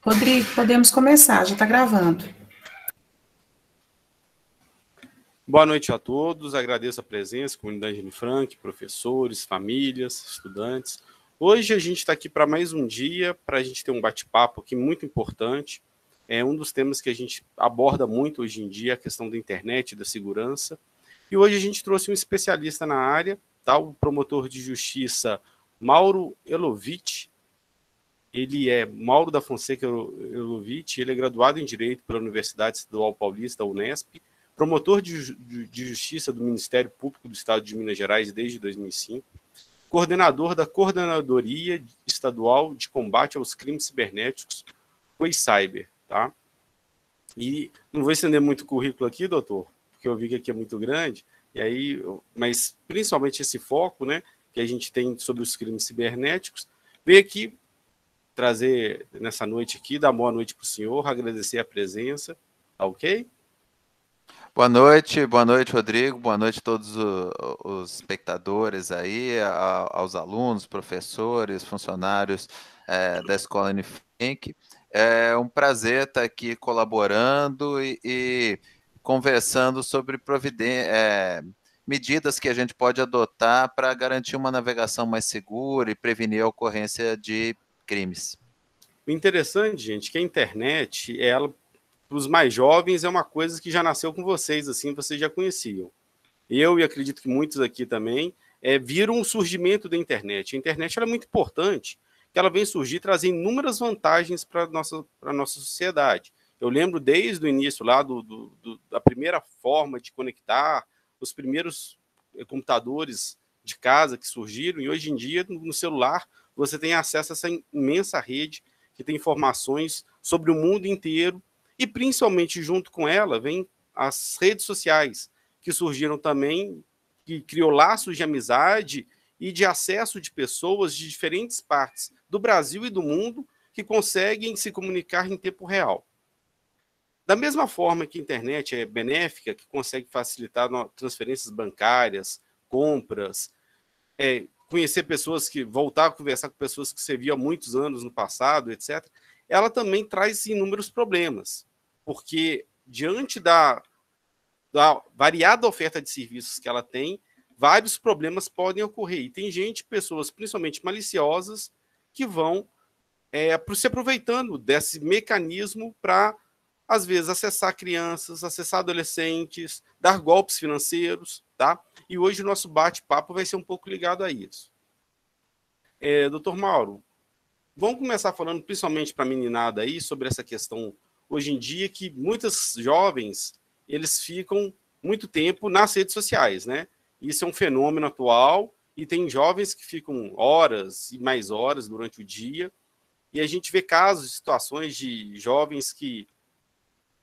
Rodrigo, podemos começar, já está gravando. Boa noite a todos, agradeço a presença, comunidade Anne Frank, professores, famílias, estudantes. Hoje a gente está aqui para mais um dia, para a gente ter um bate-papo aqui muito importante. É um dos temas que a gente aborda muito hoje em dia, a questão da internet, da segurança. E hoje a gente trouxe um especialista na área, tá? O promotor de justiça Mauro Elovitch. Ele é Mauro da Fonseca Elovitch, ele é graduado em Direito pela Universidade Estadual Paulista, Unesp, promotor de Justiça do Ministério Público do Estado de Minas Gerais desde 2005, coordenador da Coordenadoria Estadual de Combate aos Crimes Cibernéticos, COICyber, tá? E não vou estender muito o currículo aqui, doutor, porque eu vi que aqui é muito grande, e aí, mas principalmente esse foco, né, que a gente tem sobre os crimes cibernéticos, veio aqui trazer nessa noite aqui, dar boa noite para o senhor, agradecer a presença, tá ok? Boa noite, Rodrigo, boa noite a todos os espectadores aí, aos alunos, professores, funcionários da Escola Anne Frank. É um prazer estar aqui colaborando e conversando sobre medidas que a gente pode adotar para garantir uma navegação mais segura e prevenir a ocorrência de crimes. O interessante, gente, é que a internet, ela, para os mais jovens, é uma coisa que já nasceu com vocês, assim, vocês já conheciam. Eu, e acredito que muitos aqui também, viram o surgimento da internet. A internet ela é muito importante, que ela vem surgir, trazer inúmeras vantagens para a nossa sociedade. Eu lembro desde o início lá da primeira forma de conectar, os primeiros computadores de casa que surgiram, e hoje em dia, no celular, você tem acesso a essa imensa rede que tem informações sobre o mundo inteiro, e principalmente junto com ela vem as redes sociais, que surgiram também, que criou laços de amizade e de acesso de pessoas de diferentes partes do Brasil e do mundo que conseguem se comunicar em tempo real. Da mesma forma que a internet é benéfica, que consegue facilitar transferências bancárias, compras, conhecer pessoas que voltar a conversar com pessoas que você viu há muitos anos no passado, etc., ela também traz inúmeros problemas, porque diante da variada oferta de serviços que ela tem, vários problemas podem ocorrer. E tem gente, pessoas principalmente maliciosas, que vão se aproveitando desse mecanismo para, às vezes, acessar crianças, acessar adolescentes, dar golpes financeiros, tá? E hoje o nosso bate-papo vai ser um pouco ligado a isso. Doutor Mauro, vamos começar falando principalmente para a meninada aí sobre essa questão hoje em dia que muitos jovens eles ficam muito tempo nas redes sociais, né? Isso é um fenômeno atual e tem jovens que ficam horas e mais horas durante o dia e a gente vê casos, situações de jovens que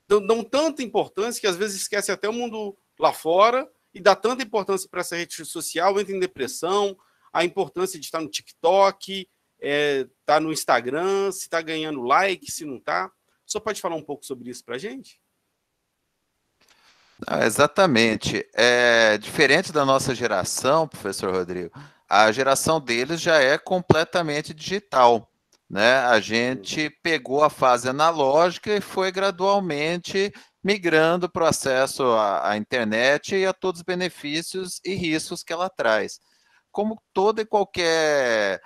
dão tanta importância que às vezes esquece até o mundo lá fora e dá tanta importância para essa rede social, entra em depressão, a importância de estar no TikTok, estar no Instagram, se está ganhando like, se não está. Só pode falar um pouco sobre isso para a gente? Exatamente. Diferente da nossa geração, professor Rodrigo, a geração deles já é completamente digital, né? A gente pegou a fase analógica e foi gradualmente migrando para o acesso à internet e a todos os benefícios e riscos que ela traz. Como toda e qualquer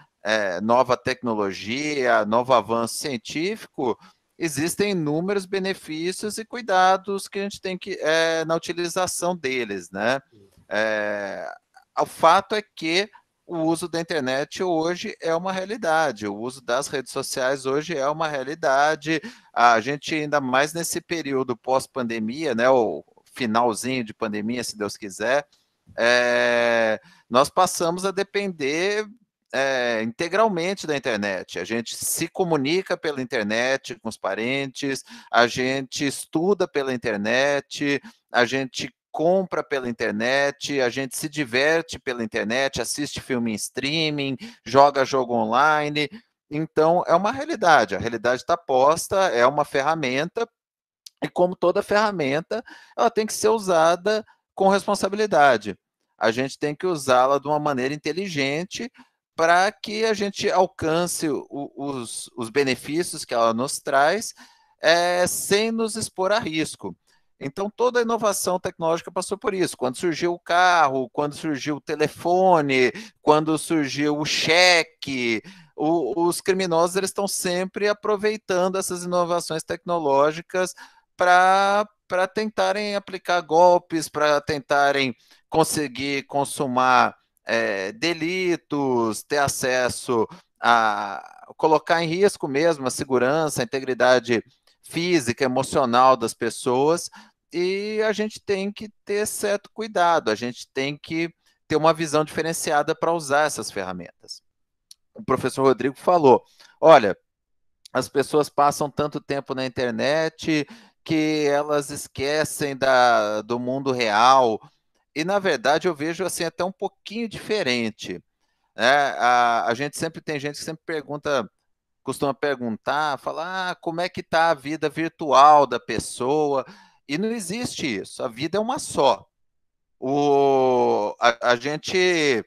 nova tecnologia, novo avanço científico, existem inúmeros benefícios e cuidados que a gente tem que na utilização deles, né? O fato é que o uso da internet hoje é uma realidade, o uso das redes sociais hoje é uma realidade. A gente, ainda mais nesse período pós-pandemia, né, o finalzinho de pandemia, se Deus quiser, nós passamos a depender integralmente da internet. A gente se comunica pela internet com os parentes, a gente estuda pela internet, a gente compra pela internet, a gente se diverte pela internet, assiste filme em streaming, joga jogo online. Então, é uma realidade. A realidade está posta, é uma ferramenta, e como toda ferramenta, ela tem que ser usada com responsabilidade. A gente tem que usá-la de uma maneira inteligente para que a gente alcance os benefícios que ela nos traz, sem nos expor a risco. Então, toda a inovação tecnológica passou por isso. Quando surgiu o carro, quando surgiu o telefone, quando surgiu o cheque, os criminosos eles estão sempre aproveitando essas inovações tecnológicas para tentarem aplicar golpes, para tentarem conseguir consumar delitos, ter acesso a colocar em risco mesmo a segurança, a integridade física, emocional das pessoas, e a gente tem que ter certo cuidado, a gente tem que ter uma visão diferenciada para usar essas ferramentas. O professor Rodrigo falou, olha, as pessoas passam tanto tempo na internet que elas esquecem do mundo real, e na verdade eu vejo assim até um pouquinho diferente, né? A gente sempre tem gente que sempre costuma perguntar, falar, como é que está a vida virtual da pessoa, e não existe isso, a vida é uma só. A gente,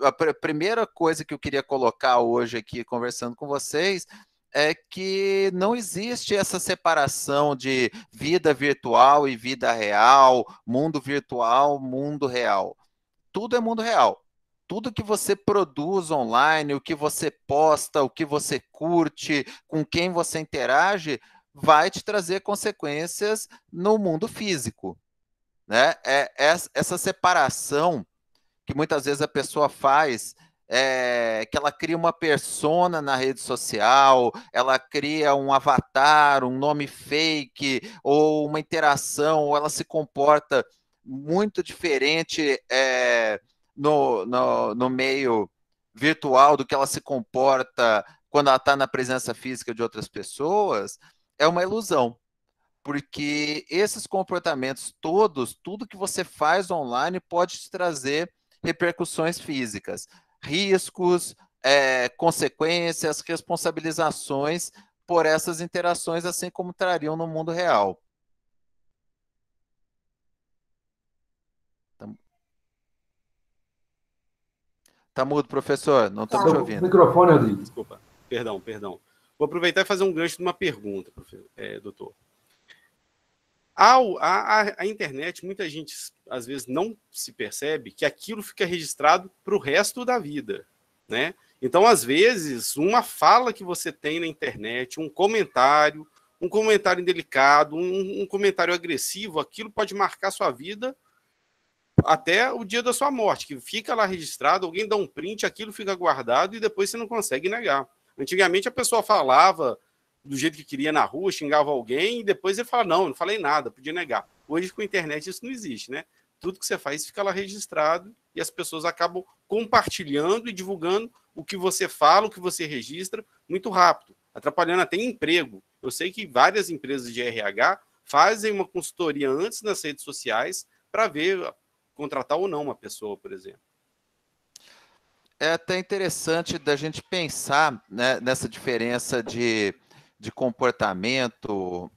a primeira coisa que eu queria colocar hoje aqui, conversando com vocês, é que não existe essa separação de vida virtual e vida real, mundo virtual, mundo real. Tudo é mundo real. Tudo que você produz online, o que você posta, o que você curte, com quem você interage, vai te trazer consequências no mundo físico, né? Essa separação que muitas vezes a pessoa faz, que ela cria uma persona na rede social, ela cria um avatar, um nome fake, ou uma interação, ou ela se comporta muito diferente no meio virtual do que ela se comporta quando ela está na presença física de outras pessoas, é uma ilusão. Porque esses comportamentos todos, tudo que você faz online pode te trazer repercussões físicas, riscos, consequências, responsabilizações por essas interações, assim como trariam no mundo real. Tá mudo, professor? Não estamos te ouvindo. Microfone, Rodrigo. Desculpa, perdão. Vou aproveitar e fazer um gancho de uma pergunta, doutor. A internet, muita gente às vezes não se percebe que aquilo fica registrado para o resto da vida, né? Então, às vezes, uma fala que você tem na internet, um comentário indelicado, um comentário agressivo, aquilo pode marcar sua vida até o dia da sua morte, que fica lá registrado, alguém dá um print, aquilo fica guardado e depois você não consegue negar. Antigamente a pessoa falava do jeito que queria na rua, xingava alguém, e depois ele fala, não falei nada, podia negar. Hoje, com a internet, isso não existe, né? Tudo que você faz fica lá registrado e as pessoas acabam compartilhando e divulgando o que você fala, o que você registra, muito rápido, atrapalhando até emprego. Eu sei que várias empresas de RH fazem uma consultoria antes nas redes sociais para ver, contratar ou não uma pessoa, por exemplo. É até interessante da gente pensar, né, nessa diferença de comportamento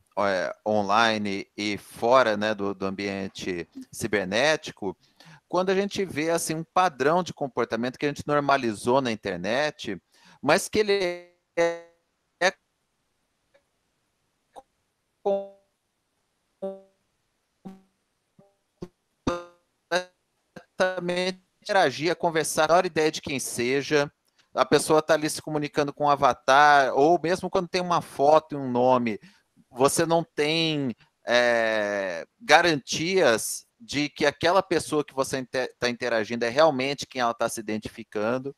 online e fora, né, do ambiente cibernético, quando a gente vê assim, um padrão de comportamento que a gente normalizou na internet, mas que ele é completamente interagir, conversar, a ideia de quem seja, a pessoa está ali se comunicando com um avatar, ou mesmo quando tem uma foto e um nome, você não tem garantias de que aquela pessoa que você está interagindo é realmente quem ela está se identificando.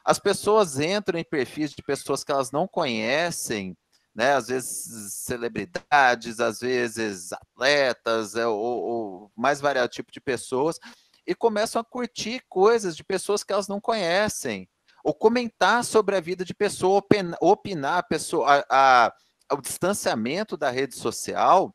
As pessoas entram em perfis de pessoas que elas não conhecem, né? Às vezes celebridades, às vezes atletas, ou mais variado tipo de pessoas, e começam a curtir coisas de pessoas que elas não conhecem, ou comentar sobre a vida de pessoa, opinar, o distanciamento da rede social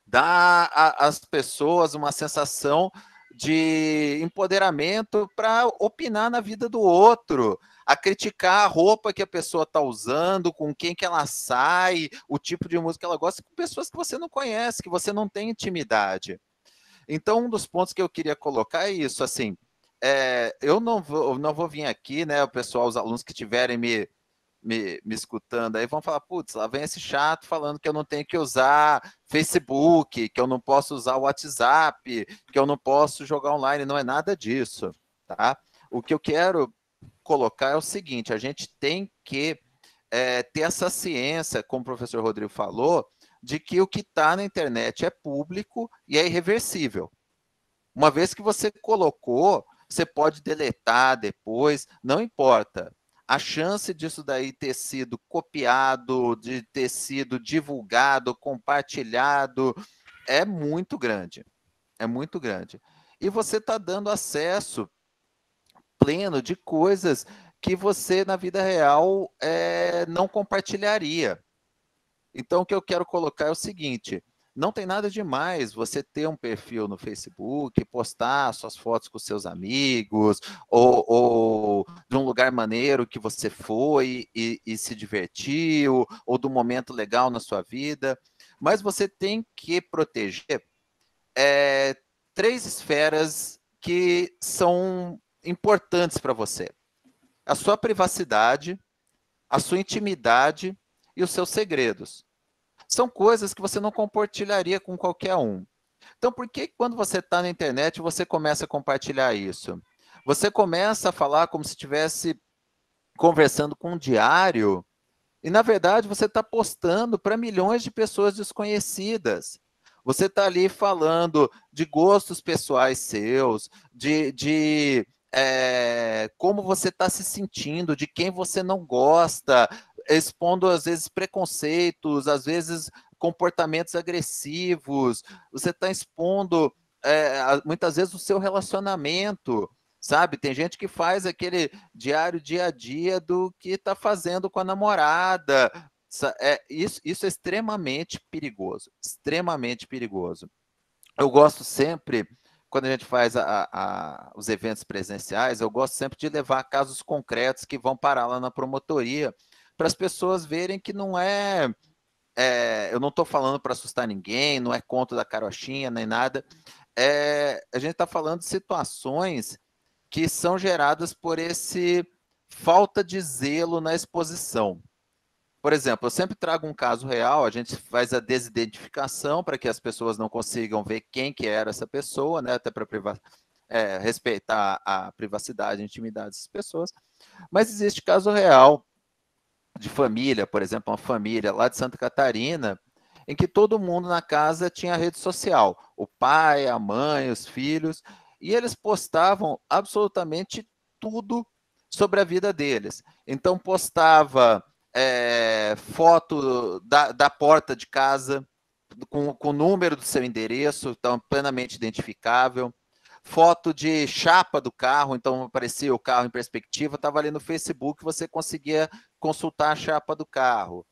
dá às pessoas uma sensação de empoderamento para opinar na vida do outro, a criticar a roupa que a pessoa está usando, com quem que ela sai, o tipo de música que ela gosta, com pessoas que você não conhece, que você não tem intimidade. Então, um dos pontos que eu queria colocar é isso, assim, eu não vou vir aqui, né, o pessoal, os alunos que estiverem me escutando aí vão falar, putz, lá vem esse chato falando que eu não tenho que usar Facebook, que eu não posso usar o WhatsApp, que eu não posso jogar online. Não é nada disso, tá? O que eu quero colocar é o seguinte, a gente tem que ter essa ciência, como o professor Rodrigo falou, de que o que está na internet é público e é irreversível. Uma vez que você colocou, você pode deletar depois, não importa. A chance disso daí ter sido copiado, de ter sido divulgado, compartilhado, é muito grande. É muito grande. E você está dando acesso pleno de coisas que você, na vida real, não compartilharia. Então, o que eu quero colocar é o seguinte: não tem nada demais você ter um perfil no Facebook, postar suas fotos com seus amigos, ou de um lugar maneiro que você foi e se divertiu, ou do momento legal na sua vida. Mas você tem que proteger 3 esferas que são importantes para você: a sua privacidade, a sua intimidade e os seus segredos. São coisas que você não compartilharia com qualquer um. Então, por que quando você está na internet você começa a compartilhar isso? Você começa a falar como se estivesse conversando com um diário, e na verdade você está postando para milhões de pessoas desconhecidas. Você está ali falando de gostos pessoais seus, de como você está se sentindo, de quem você não gosta, expondo às vezes preconceitos, às vezes comportamentos agressivos. Você está expondo muitas vezes o seu relacionamento. Sabe, tem gente que faz aquele diário dia a dia do que está fazendo com a namorada. Isso é extremamente perigoso, extremamente perigoso. Eu gosto sempre, quando a gente faz os eventos presenciais, eu gosto sempre de levar casos concretos que vão parar lá na promotoria, para as pessoas verem que não eu não estou falando para assustar ninguém, não é conto da carochinha, nem nada. A gente está falando de situações que são geradas por esse falta de zelo na exposição. Por exemplo, eu sempre trago um caso real, a gente faz a desidentificação para que as pessoas não consigam ver quem que era essa pessoa, né, até para respeitar a privacidade e intimidade dessas pessoas. Mas existe caso real de família, por exemplo, uma família lá de Santa Catarina, em que todo mundo na casa tinha rede social, o pai, a mãe, os filhos, e eles postavam absolutamente tudo sobre a vida deles. Então postava foto da porta de casa, com o número do seu endereço, então plenamente identificável, foto de chapa do carro, então aparecia o carro em perspectiva, estava ali no Facebook, você conseguia consultar a chapa do carro.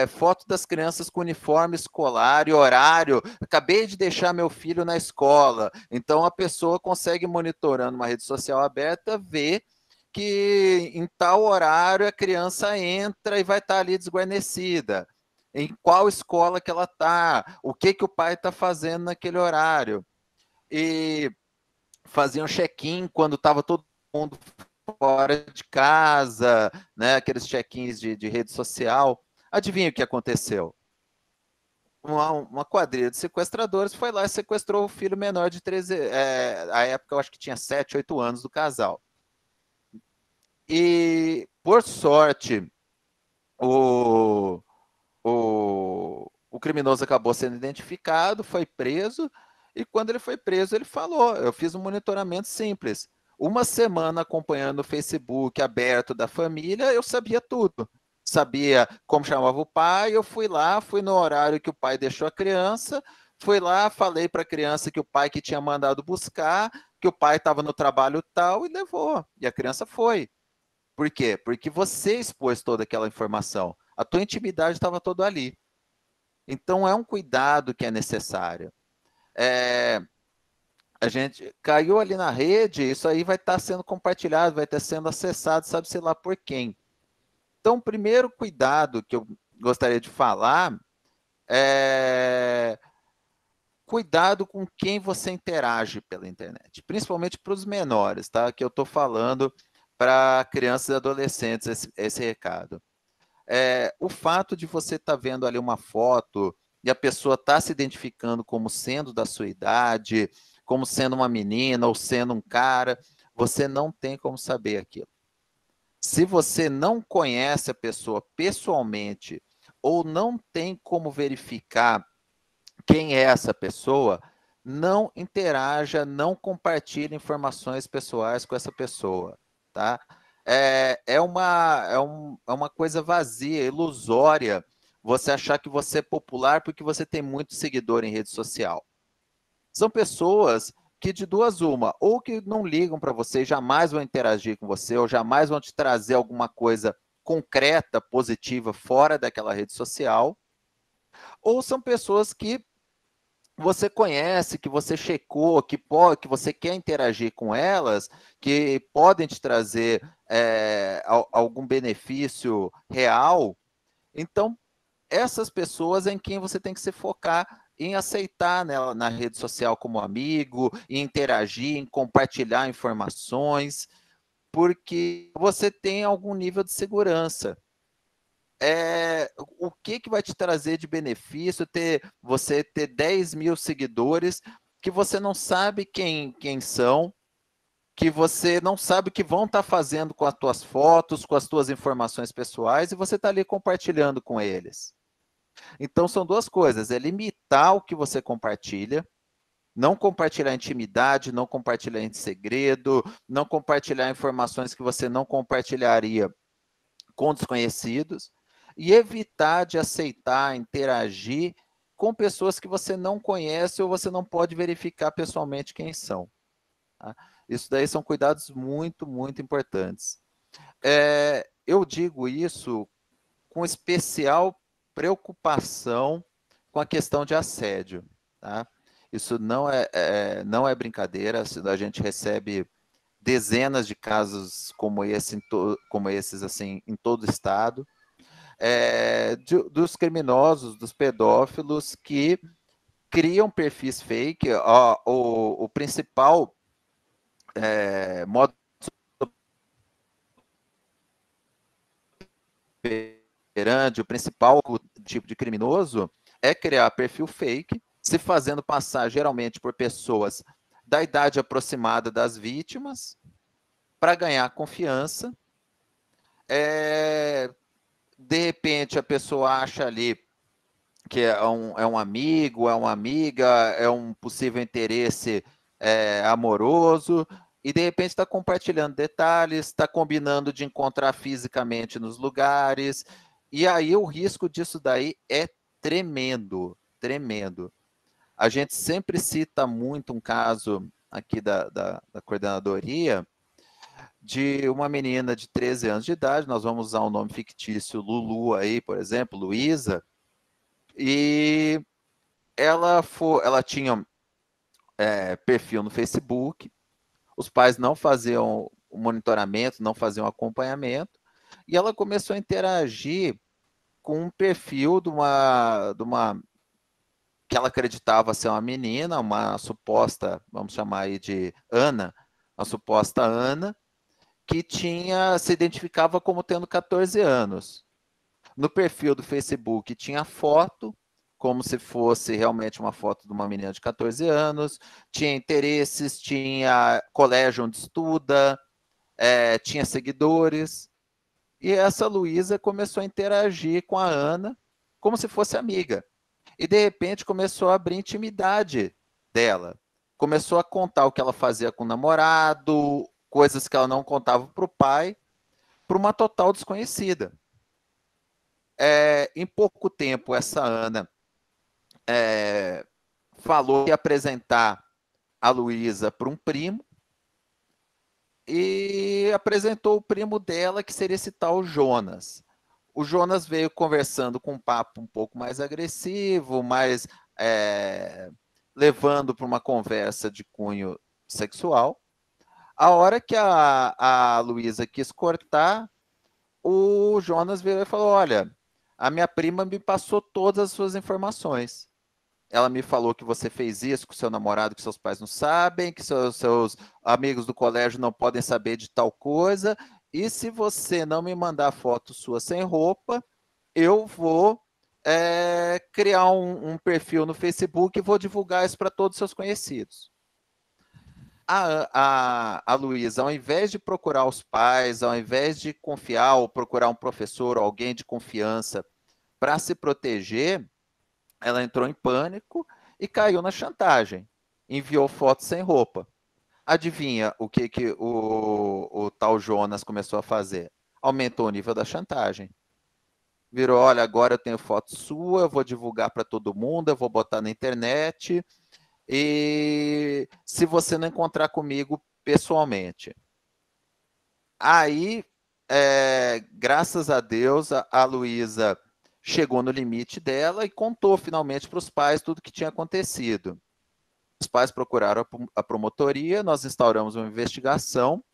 Foto das crianças com uniforme escolar e horário. Acabei de deixar meu filho na escola. Então a pessoa consegue, monitorando uma rede social aberta, ver que em tal horário a criança entra e vai estar ali desguarnecida. Em qual escola que ela está, o que o pai está fazendo naquele horário. E faziam check-in quando estava todo mundo fora de casa, né? Aqueles check-ins de rede social. Adivinha o que aconteceu? Uma quadrilha de sequestradores foi lá e sequestrou o filho menor de 13, à época eu acho que tinha 7, 8 anos do casal. E, por sorte, o criminoso acabou sendo identificado, foi preso, e quando ele foi preso, ele falou: eu fiz um monitoramento simples. Uma semana acompanhando o Facebook aberto da família, eu sabia tudo. Sabia como chamava o pai, eu fui lá, fui no horário que o pai deixou a criança, fui lá, falei para a criança que o pai que tinha mandado buscar, que o pai estava no trabalho tal, e levou. E a criança foi. Por quê? Porque você expôs toda aquela informação. A tua intimidade estava toda ali. Então, é um cuidado que é necessário. A gente caiu ali na rede, isso aí vai estar sendo compartilhado, vai estar sendo acessado, sabe-se lá por quem. Então, o primeiro cuidado que eu gostaria de falar é cuidado com quem você interage pela internet, principalmente para os menores, tá? Que eu estou falando para crianças e adolescentes esse recado. O fato de você estar vendo ali uma foto e a pessoa está se identificando como sendo da sua idade, como sendo uma menina ou sendo um cara, você não tem como saber aquilo. Se você não conhece a pessoa pessoalmente ou não tem como verificar quem é essa pessoa, não interaja, não compartilhe informações pessoais com essa pessoa, tá? É uma coisa vazia, ilusória, você achar que você é popular porque você tem muito seguidor em rede social. São pessoas que de duas uma, ou que não ligam para você, jamais vão interagir com você, ou jamais vão te trazer alguma coisa concreta, positiva, fora daquela rede social, ou são pessoas que você conhece, que você checou, que você quer interagir com elas, que podem te trazer algum benefício real. Então, essas pessoas é em quem você tem que se focar em aceitar nela na rede social como amigo, em interagir, em compartilhar informações, porque você tem algum nível de segurança. O que vai te trazer de benefício você ter 10 mil seguidores que você não sabe quem são, que você não sabe o que vão estar fazendo com as tuas fotos, com as tuas informações pessoais, e você está ali compartilhando com eles. Então, são duas coisas, é limitar o que você compartilha, não compartilhar intimidade, não compartilhar em segredo, não compartilhar informações que você não compartilharia com desconhecidos, e evitar de aceitar, interagir com pessoas que você não conhece ou você não pode verificar pessoalmente quem são. Tá? Isso daí são cuidados muito, muito importantes. Eu digo isso com especial preocupação com a questão de assédio. Tá? Isso não é brincadeira, a gente recebe dezenas de casos como esses assim, em todo o estado, dos criminosos, dos pedófilos que criam perfis fake. O principal modo operandi, o principal tipo de criminoso é criar perfil fake, se fazendo passar geralmente por pessoas da idade aproximada das vítimas, para ganhar confiança. De repente a pessoa acha ali que é um amigo, é uma amiga, é um possível interesse amoroso, e de repente está compartilhando detalhes, está combinando de encontrar fisicamente nos lugares, e aí o risco disso daí é tremendo, tremendo. A gente sempre cita muito um caso aqui da coordenadoria, de uma menina de 13 anos de idade, nós vamos usar um nome fictício, Lulu aí, por exemplo, Luísa, e ela tinha perfil no Facebook, os pais não faziam o monitoramento, não faziam acompanhamento, e ela começou a interagir com um perfil de uma que ela acreditava ser uma menina, uma suposta, vamos chamar aí de Ana, uma suposta Ana, que se identificava como tendo 14 anos. No perfil do Facebook tinha foto, como se fosse realmente uma foto de uma menina de 14 anos, tinha interesses, tinha colégio onde estuda, tinha seguidores, e essa Luísa começou a interagir com a Ana como se fosse amiga. E de repente começou a abrir intimidade dela. Começou a contar o que ela fazia com o namorado, coisas que ela não contava para o pai, para uma total desconhecida. Em pouco tempo, essa Ana falou que ia apresentar a Luísa para um primo e apresentou o primo dela, que seria esse tal Jonas. O Jonas veio conversando com um papo um pouco mais agressivo, mais levando para uma conversa de cunho sexual. A hora que a Luísa quis cortar, o Jonas veio e falou: olha, a minha prima me passou todas as suas informações. ela me falou que você fez isso com seu namorado, que seus pais não sabem, que seus amigos do colégio não podem saber de tal coisa, e se você não me mandar foto sua sem roupa, eu vou criar um perfil no Facebook e vou divulgar isso para todos os seus conhecidos. A Luísa, ao invés de procurar os pais, ao invés de confiar ou procurar um professor ou alguém de confiança para se proteger, ela entrou em pânico e caiu na chantagem. Enviou fotos sem roupa. Adivinha o que o tal Jonas começou a fazer? Aumentou o nível da chantagem. Virou, olha, agora eu tenho foto sua, eu vou divulgar para todo mundo, eu vou botar na internet, e se você não encontrar comigo pessoalmente. Aí, graças a Deus, a Luísa chegou no limite dela e contou finalmente para os pais tudo o que tinha acontecido. Os pais procuraram a promotoria, nós instauramos uma investigação,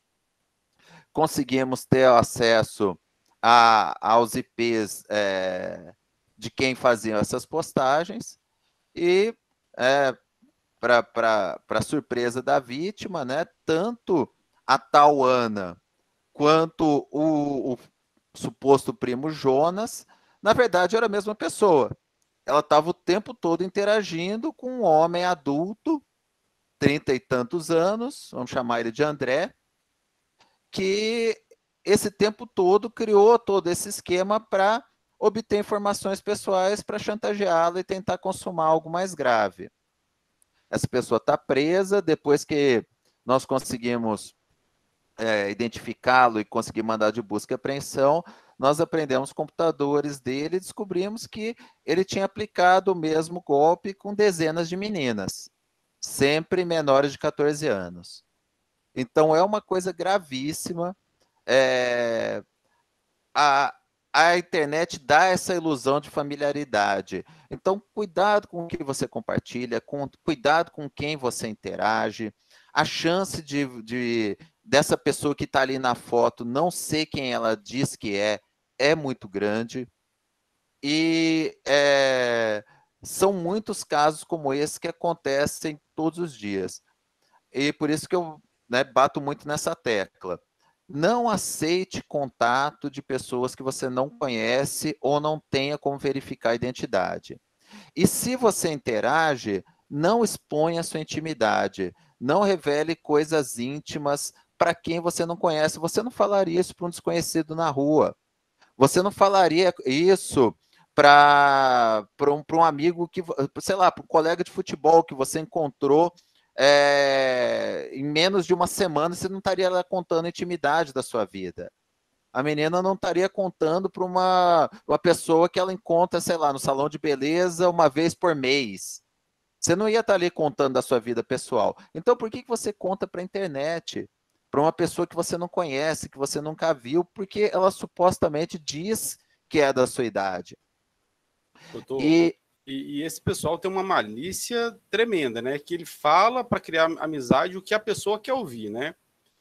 conseguimos ter acesso aos IPs de quem fazia essas postagens e, para surpresa da vítima, né, tanto a tal Ana quanto o suposto primo Jonas, na verdade era a mesma pessoa. Ela estava o tempo todo interagindo com um homem adulto, 30 e tantos anos, vamos chamar ele de André, que esse tempo todo criou todo esse esquema para obter informações pessoais para chantageá-la e tentar consumar algo mais grave. Essa pessoa está presa, depois que nós conseguimos identificá-lo e conseguir mandar de busca e apreensão, nós apreendemos computadores dele e descobrimos que ele tinha aplicado o mesmo golpe com dezenas de meninas, sempre menores de 14 anos. Então é uma coisa gravíssima. A internet dá essa ilusão de familiaridade. Então, cuidado com o que você compartilha, cuidado com quem você interage. A chance dessa pessoa que está ali na foto não ser quem ela diz que é muito grande. E são muitos casos como esse que acontecem todos os dias. E por isso que eu bato muito nessa tecla. Não aceite contato de pessoas que você não conhece ou não tenha como verificar a identidade. E se você interage, não exponha a sua intimidade. Não revele coisas íntimas para quem você não conhece. Você não falaria isso para um desconhecido na rua. Você não falaria isso para um amigo que, sei lá, para um colega de futebol que você encontrou em menos de uma semana, você não estaria lá contando a intimidade da sua vida. A menina não estaria contando para uma pessoa que ela encontra, sei lá, no salão de beleza uma vez por mês. Você não ia estar ali contando da sua vida pessoal. Então, por que você conta para a internet? Para uma pessoa que você não conhece, que você nunca viu, porque ela supostamente diz que é da sua idade. Doutor, e esse pessoal tem uma malícia tremenda, né? Que ele fala para criar amizade o que a pessoa quer ouvir, né?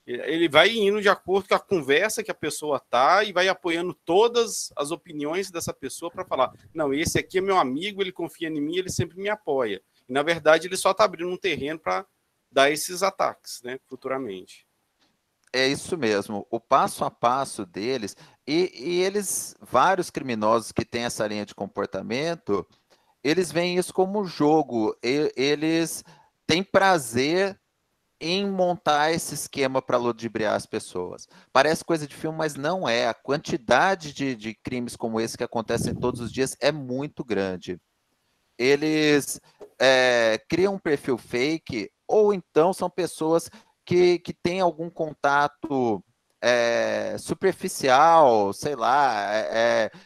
Ele vai indo de acordo com a conversa que a pessoa tá e vai apoiando todas as opiniões dessa pessoa para falar, não, esse aqui é meu amigo, ele confia em mim, ele sempre me apoia. E, na verdade, ele só está abrindo um terreno para dar esses ataques, né, futuramente. É isso mesmo, o passo a passo deles, e eles, vários criminosos que têm essa linha de comportamento, eles veem isso como jogo, eles têm prazer em montar esse esquema para ludibriar as pessoas. Parece coisa de filme, mas não é. A quantidade de crimes como esse que acontecem todos os dias é muito grande. Eles criam um perfil fake, ou então são pessoas que têm algum contato superficial, sei lá,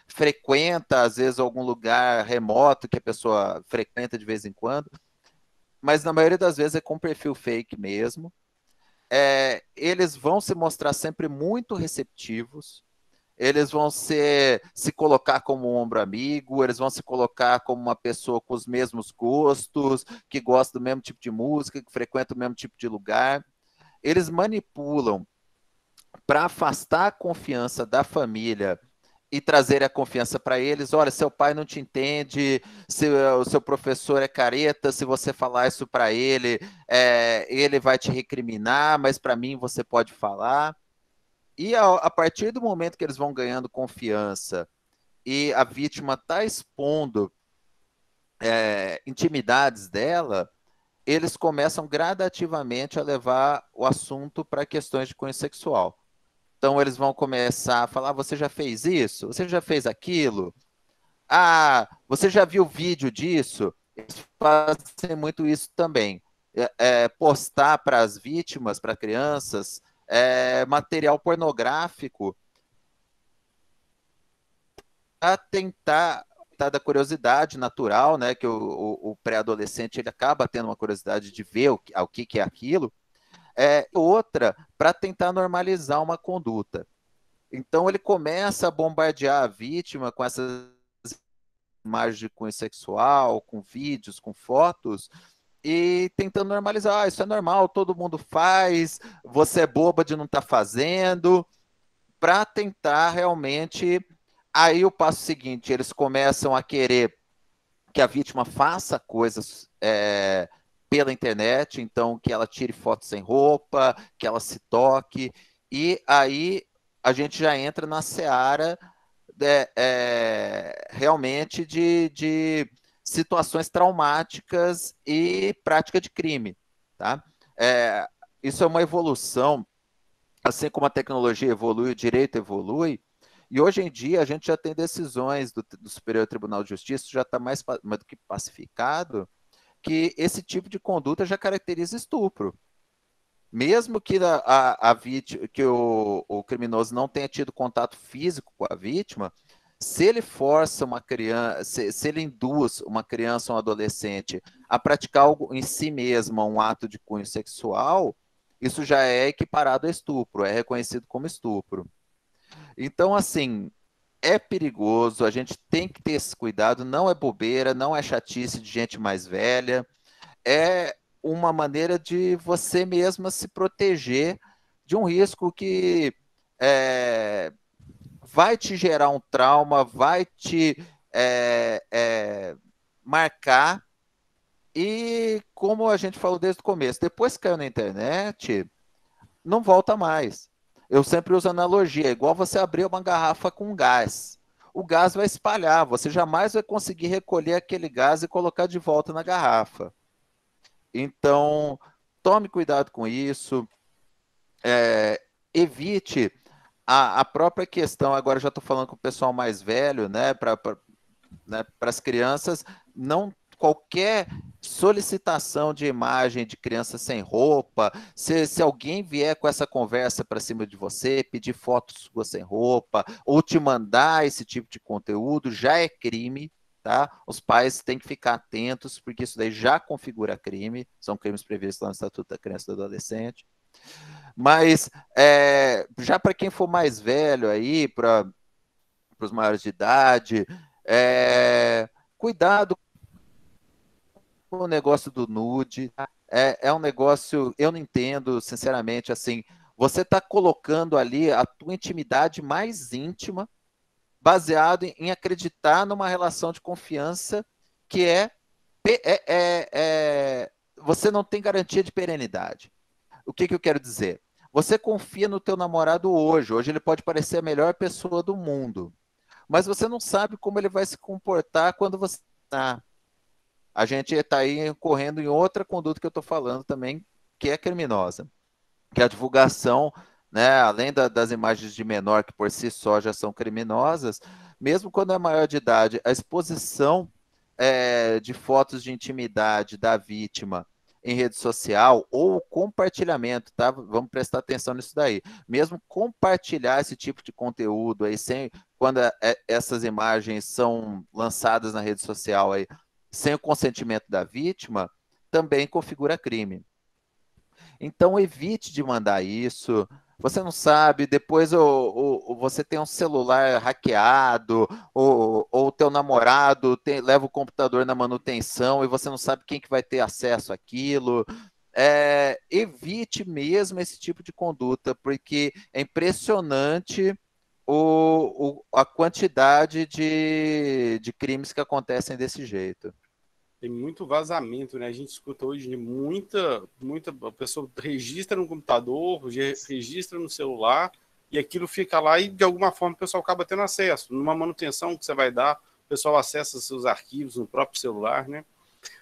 frequenta às vezes algum lugar remoto que a pessoa frequenta de vez em quando, mas na maioria das vezes é com perfil fake mesmo. Eles vão se mostrar sempre muito receptivos, eles vão se colocar como um ombro amigo, eles vão se colocar como uma pessoa com os mesmos gostos, que gosta do mesmo tipo de música, que frequenta o mesmo tipo de lugar. Eles manipulam para afastar a confiança da família e trazer a confiança para eles. Olha, seu pai não te entende, se o seu professor é careta, se você falar isso para ele, ele vai te recriminar, mas para mim você pode falar. E a partir do momento que eles vão ganhando confiança e a vítima está expondo intimidades dela, eles começam gradativamente a levar o assunto para questões de cunho sexual. Então eles vão começar a falar: você já fez isso? Você já fez aquilo? Ah, você já viu vídeo disso? Eles fazem muito isso também. Postar para as vítimas, para crianças, material pornográfico a tentar da curiosidade natural, né? Que o pré-adolescente ele acaba tendo uma curiosidade de ver o que é aquilo. Outra, para tentar normalizar uma conduta. Então ele começa a bombardear a vítima com essas imagens de cunho sexual, com vídeos, com fotos, e tentando normalizar: isso é normal, todo mundo faz, você é boba de não estar fazendo, para tentar realmente. Aí o passo seguinte, eles começam a querer que a vítima faça coisas pela internet, então que ela tire fotos sem roupa, que ela se toque, e aí a gente já entra na seara realmente de situações traumáticas e prática de crime. Tá? Isso é uma evolução, assim como a tecnologia evolui, o direito evolui, e hoje em dia a gente já tem decisões do Superior Tribunal de Justiça, já está mais do que pacificado, que esse tipo de conduta já caracteriza estupro. Mesmo que que o criminoso não tenha tido contato físico com a vítima, se ele força uma criança, se ele induz uma criança ou um adolescente a praticar algo em si mesmo, um ato de cunho sexual, isso já é equiparado a estupro, é reconhecido como estupro. Então, assim, é perigoso, a gente tem que ter esse cuidado, não é bobeira, não é chatice de gente mais velha, é uma maneira de você mesma se proteger de um risco que vai te gerar um trauma, vai te marcar, e como a gente falou desde o começo, depois que caiu na internet, não volta mais. Eu sempre uso analogia, é igual você abrir uma garrafa com gás. O gás vai espalhar, você jamais vai conseguir recolher aquele gás e colocar de volta na garrafa. Então, tome cuidado com isso, evite a própria questão. Agora já estou falando com o pessoal mais velho, né, para as crianças, não qualquer solicitação de imagem de criança sem roupa, se alguém vier com essa conversa para cima de você, pedir fotos suas sem roupa, ou te mandar esse tipo de conteúdo, já é crime, tá? Os pais têm que ficar atentos, porque isso daí já configura crime, são crimes previstos lá no Estatuto da Criança e do Adolescente. Mas, já para quem for mais velho aí, para os maiores de idade, cuidado com o negócio do nude. É um negócio, eu não entendo, sinceramente, assim, você está colocando ali a tua intimidade mais íntima, baseado em acreditar numa relação de confiança que você não tem garantia de perenidade. O que eu quero dizer? Você confia no teu namorado hoje ele pode parecer a melhor pessoa do mundo, mas você não sabe como ele vai se comportar quando você está. A gente está aí correndo em outra conduta que eu estou falando também, que é criminosa, que é a divulgação, né, além das imagens de menor, que por si só já são criminosas, mesmo quando é maior de idade, a exposição de fotos de intimidade da vítima em rede social, ou o compartilhamento, tá? Vamos prestar atenção nisso daí. Mesmo compartilhar esse tipo de conteúdo aí, quando essas imagens são lançadas na rede social aí, sem o consentimento da vítima, também configura crime. Então evite de mandar isso. Você não sabe, depois você tem um celular hackeado, ou o teu namorado leva o computador na manutenção e você não sabe quem que vai ter acesso àquilo. Evite mesmo esse tipo de conduta, porque é impressionante a quantidade de crimes que acontecem desse jeito. Tem muito vazamento, né? A gente escuta hoje de muita a pessoa registra no computador, registra no celular, e aquilo fica lá e de alguma forma o pessoal acaba tendo acesso. Numa manutenção que você vai dar, o pessoal acessa seus arquivos no próprio celular, né?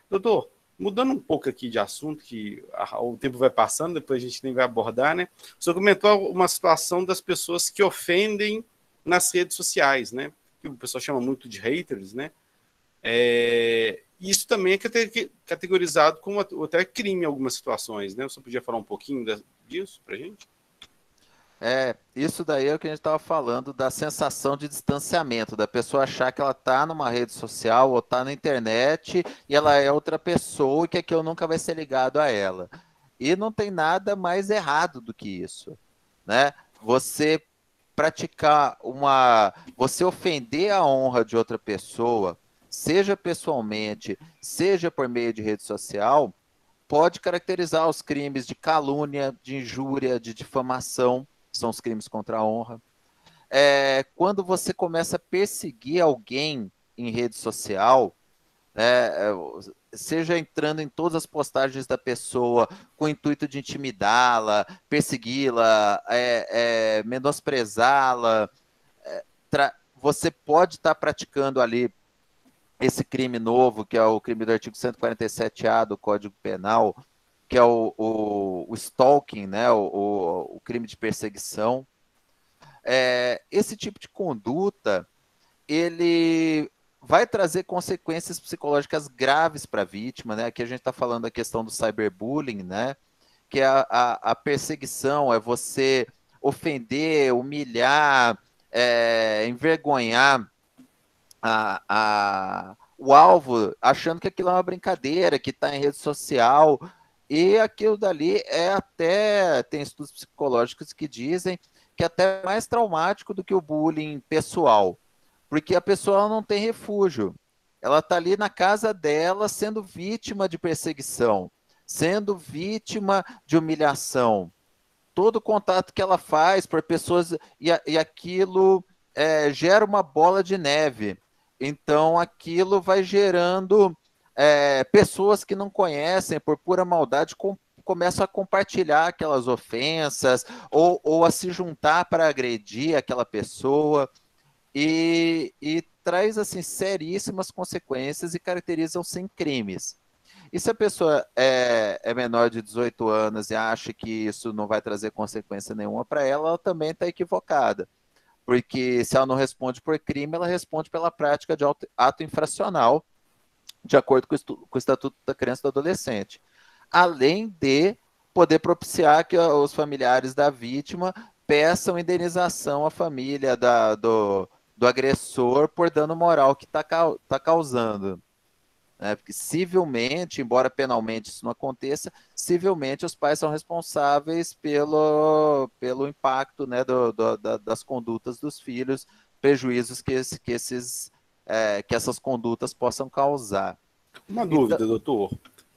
Doutor, mudando um pouco aqui de assunto, que o tempo vai passando, depois a gente nem vai abordar, né? O senhor comentou uma situação das pessoas que ofendem nas redes sociais, né? Que o pessoal chama muito de haters, né? Isso também é categorizado como até crime em algumas situações, né? Você podia falar um pouquinho disso para a gente? Isso daí é o que a gente estava falando da sensação de distanciamento, da pessoa achar que ela está numa rede social ou está na internet e ela é outra pessoa e que aquilo nunca vai ser ligado a ela. E não tem nada mais errado do que isso, né? Você você ofender a honra de outra pessoa, seja pessoalmente, seja por meio de rede social, pode caracterizar os crimes de calúnia, de injúria, de difamação, são os crimes contra a honra. Quando você começa a perseguir alguém em rede social, né, seja entrando em todas as postagens da pessoa com o intuito de intimidá-la, persegui-la, menosprezá-la, você pode estar praticando ali esse crime novo, que é o crime do artigo 147A do Código Penal, que é o stalking, né, o crime de perseguição. Esse tipo de conduta, ele vai trazer consequências psicológicas graves para a vítima, né? Aqui a gente está falando da questão do cyberbullying, né? Que é a perseguição, é você ofender, humilhar, envergonhar o alvo, achando que aquilo é uma brincadeira, que está em rede social, e aquilo dali tem estudos psicológicos que dizem que é até mais traumático do que o bullying pessoal, porque a pessoa não tem refúgio, ela está ali na casa dela sendo vítima de perseguição, sendo vítima de humilhação, todo contato que ela faz por pessoas, e aquilo gera uma bola de neve. Então, aquilo vai gerando pessoas que não conhecem, por pura maldade, começam a compartilhar aquelas ofensas ou a se juntar para agredir aquela pessoa e traz assim seríssimas consequências e caracterizam-se em crimes. E se a pessoa é menor de 18 anos e acha que isso não vai trazer consequência nenhuma para ela, ela também está equivocada. Porque se ela não responde por crime, ela responde pela prática de ato infracional, de acordo com o Estatuto da Criança e do Adolescente. Além de poder propiciar que os familiares da vítima peçam indenização à família do agressor por dano moral que está causando. Porque civilmente, embora penalmente isso não aconteça, civilmente os pais são responsáveis pelo impacto, né, das condutas dos filhos, prejuízos que essas condutas possam causar. Uma dúvida, doutor.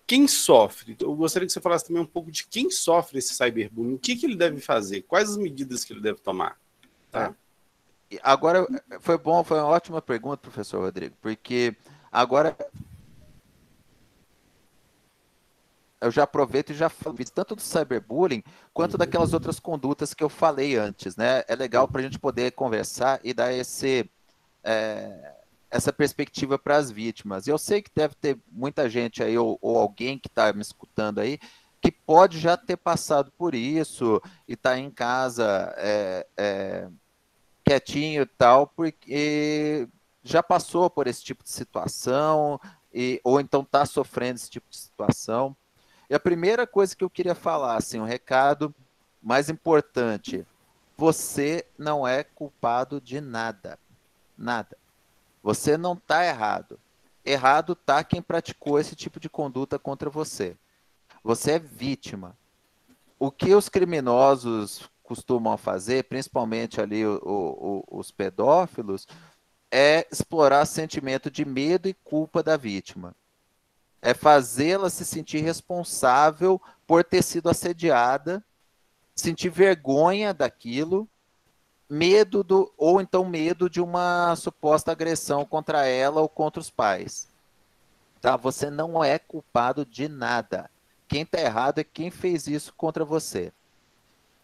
Quem sofre? Eu gostaria que você falasse também um pouco de quem sofre esse cyberbullying, o que ele deve fazer, quais as medidas que ele deve tomar. Tá? Agora, foi uma ótima pergunta, professor Rodrigo, porque agora eu já aproveito e já falo tanto do cyberbullying quanto daquelas outras condutas que eu falei antes, né? É legal para a gente poder conversar e dar essa perspectiva para as vítimas. Eu sei que deve ter muita gente aí, ou alguém que está me escutando aí, que pode já ter passado por isso e está em casa quietinho e tal, porque já passou por esse tipo de situação, ou então está sofrendo esse tipo de situação. E a primeira coisa que eu queria falar, assim, um recado mais importante: você não é culpado de nada. Nada. Você não está errado. Errado está quem praticou esse tipo de conduta contra você. Você é vítima. O que os criminosos costumam fazer, principalmente ali os pedófilos, é explorar sentimento de medo e culpa da vítima. É fazê-la se sentir responsável por ter sido assediada, sentir vergonha daquilo, ou então medo de uma suposta agressão contra ela ou contra os pais. Tá? Você não é culpado de nada. Quem está errado é quem fez isso contra você.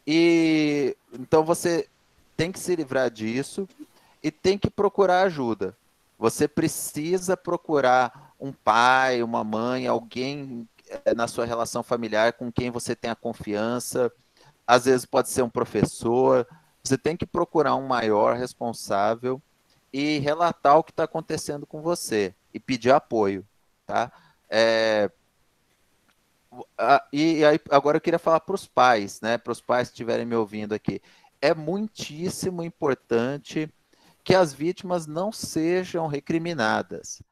E então você tem que se livrar disso e tem que procurar ajuda. Você precisa procurar um pai, uma mãe, alguém na sua relação familiar com quem você tenha confiança. Às vezes pode ser um professor. Você tem que procurar um maior responsável e relatar o que está acontecendo com você e pedir apoio, tá? E aí, agora eu queria falar para os pais, né? Para os pais que estiverem me ouvindo aqui. É muitíssimo importante que as vítimas não sejam recriminadas.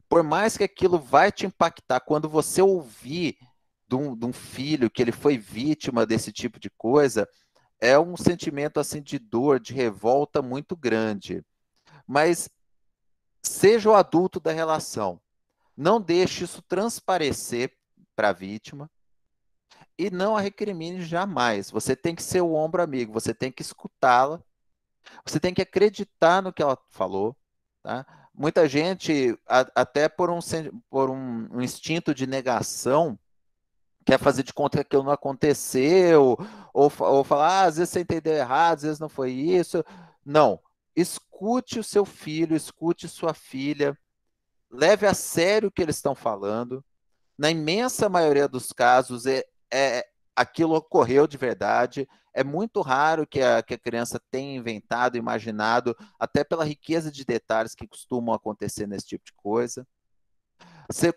Por mais que aquilo vai te impactar, quando você ouvir de um filho que ele foi vítima desse tipo de coisa, é um sentimento assim de dor, de revolta muito grande. Mas seja o adulto da relação. Não deixe isso transparecer para a vítima e não a recrimine jamais. Você tem que ser o ombro amigo, você tem que escutá-la, você tem que acreditar no que ela falou. Tá? Muita gente, até por um instinto de negação, quer fazer de conta que aquilo não aconteceu, ou falar, às vezes você entendeu errado, às vezes não foi isso. Não. Escute o seu filho, escute sua filha, leve a sério o que eles estão falando. Na imensa maioria dos casos, aquilo ocorreu de verdade. É muito raro que a criança tenha inventado, imaginado, até pela riqueza de detalhes que costumam acontecer nesse tipo de coisa.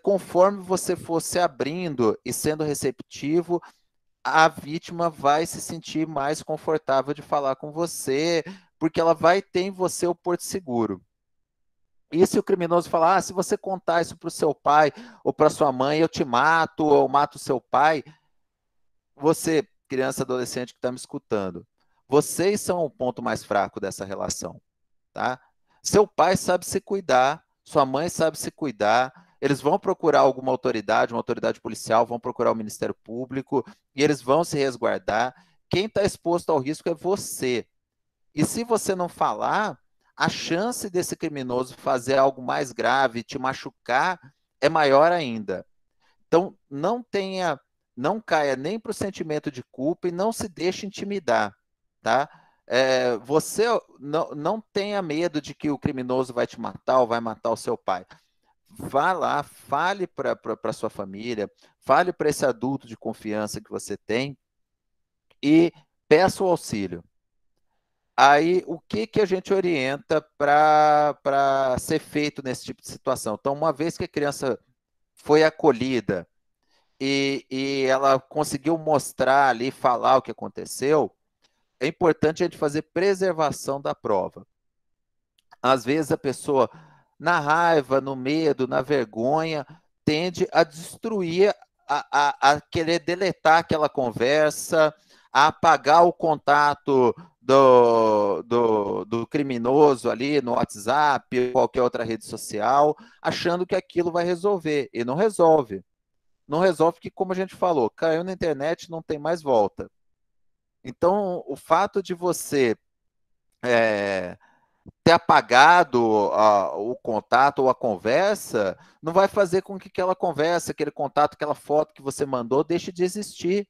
Conforme você for se abrindo e sendo receptivo, a vítima vai se sentir mais confortável de falar com você, porque ela vai ter em você o porto seguro. E se o criminoso falar, se você contar isso para o seu pai ou para sua mãe, eu te mato, ou eu mato o seu pai, você, criança, adolescente que está me escutando, vocês são o ponto mais fraco dessa relação, tá? Seu pai sabe se cuidar, sua mãe sabe se cuidar, eles vão procurar alguma autoridade, uma autoridade policial, vão procurar o Ministério Público, e eles vão se resguardar. Quem está exposto ao risco é você. E se você não falar, a chance desse criminoso fazer algo mais grave, te machucar, é maior ainda. Então, não caia nem para o sentimento de culpa e não se deixe intimidar, tá? Você não tenha medo de que o criminoso vai te matar ou vai matar o seu pai. Vá lá, fale para sua família, fale para esse adulto de confiança que você tem e peça o auxílio. Aí, o que a gente orienta para ser feito nesse tipo de situação? Então, uma vez que a criança foi acolhida e ela conseguiu mostrar ali, falar o que aconteceu, é importante a gente fazer preservação da prova. Às vezes a pessoa, na raiva, no medo, na vergonha, tende a destruir, a querer deletar aquela conversa, a apagar o contato do criminoso ali no WhatsApp, qualquer outra rede social, achando que aquilo vai resolver. E não resolve. Não resolve porque, como a gente falou, caiu na internet, não tem mais volta. Então, o fato de você ter apagado o contato ou a conversa, não vai fazer com que aquela conversa, aquele contato, aquela foto que você mandou deixe de existir.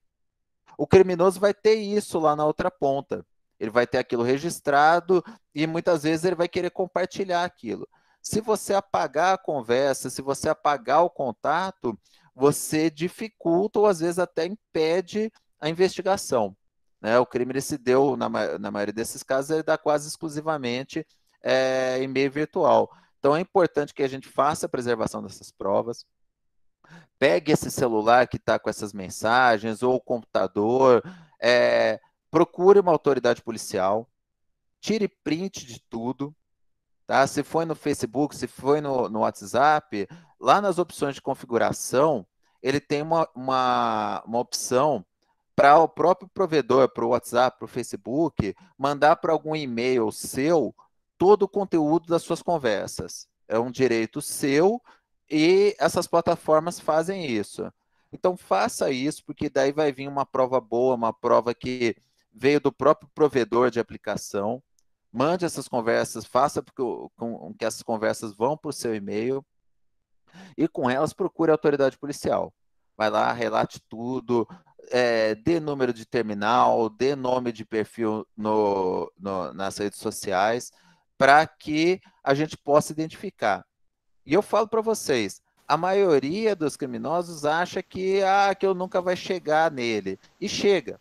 O criminoso vai ter isso lá na outra ponta. Ele vai ter aquilo registrado e muitas vezes ele vai querer compartilhar aquilo. Se você apagar a conversa, se você apagar o contato, você dificulta ou às vezes até impede a investigação. Né? O crime ele se deu, na maioria desses casos, ele dá quase exclusivamente em meio virtual. Então é importante que a gente faça a preservação dessas provas. Pegue esse celular que está com essas mensagens, ou o computador, procure uma autoridade policial, tire print de tudo, tá? Se foi no Facebook, se foi no WhatsApp, lá nas opções de configuração, ele tem uma opção para o próprio provedor, para o WhatsApp, para o Facebook, mandar para algum e-mail seu todo o conteúdo das suas conversas. É um direito seu e essas plataformas fazem isso. Então faça isso, porque daí vai vir uma prova boa, uma prova que veio do próprio provedor de aplicação, mande essas conversas, faça com que essas conversas vão para o seu e-mail e com elas procure a autoridade policial. Vai lá, relate tudo, dê número de terminal, dê nome de perfil nas redes sociais, para que a gente possa identificar. E eu falo para vocês, a maioria dos criminosos acha que eu nunca vai chegar nele. E chega.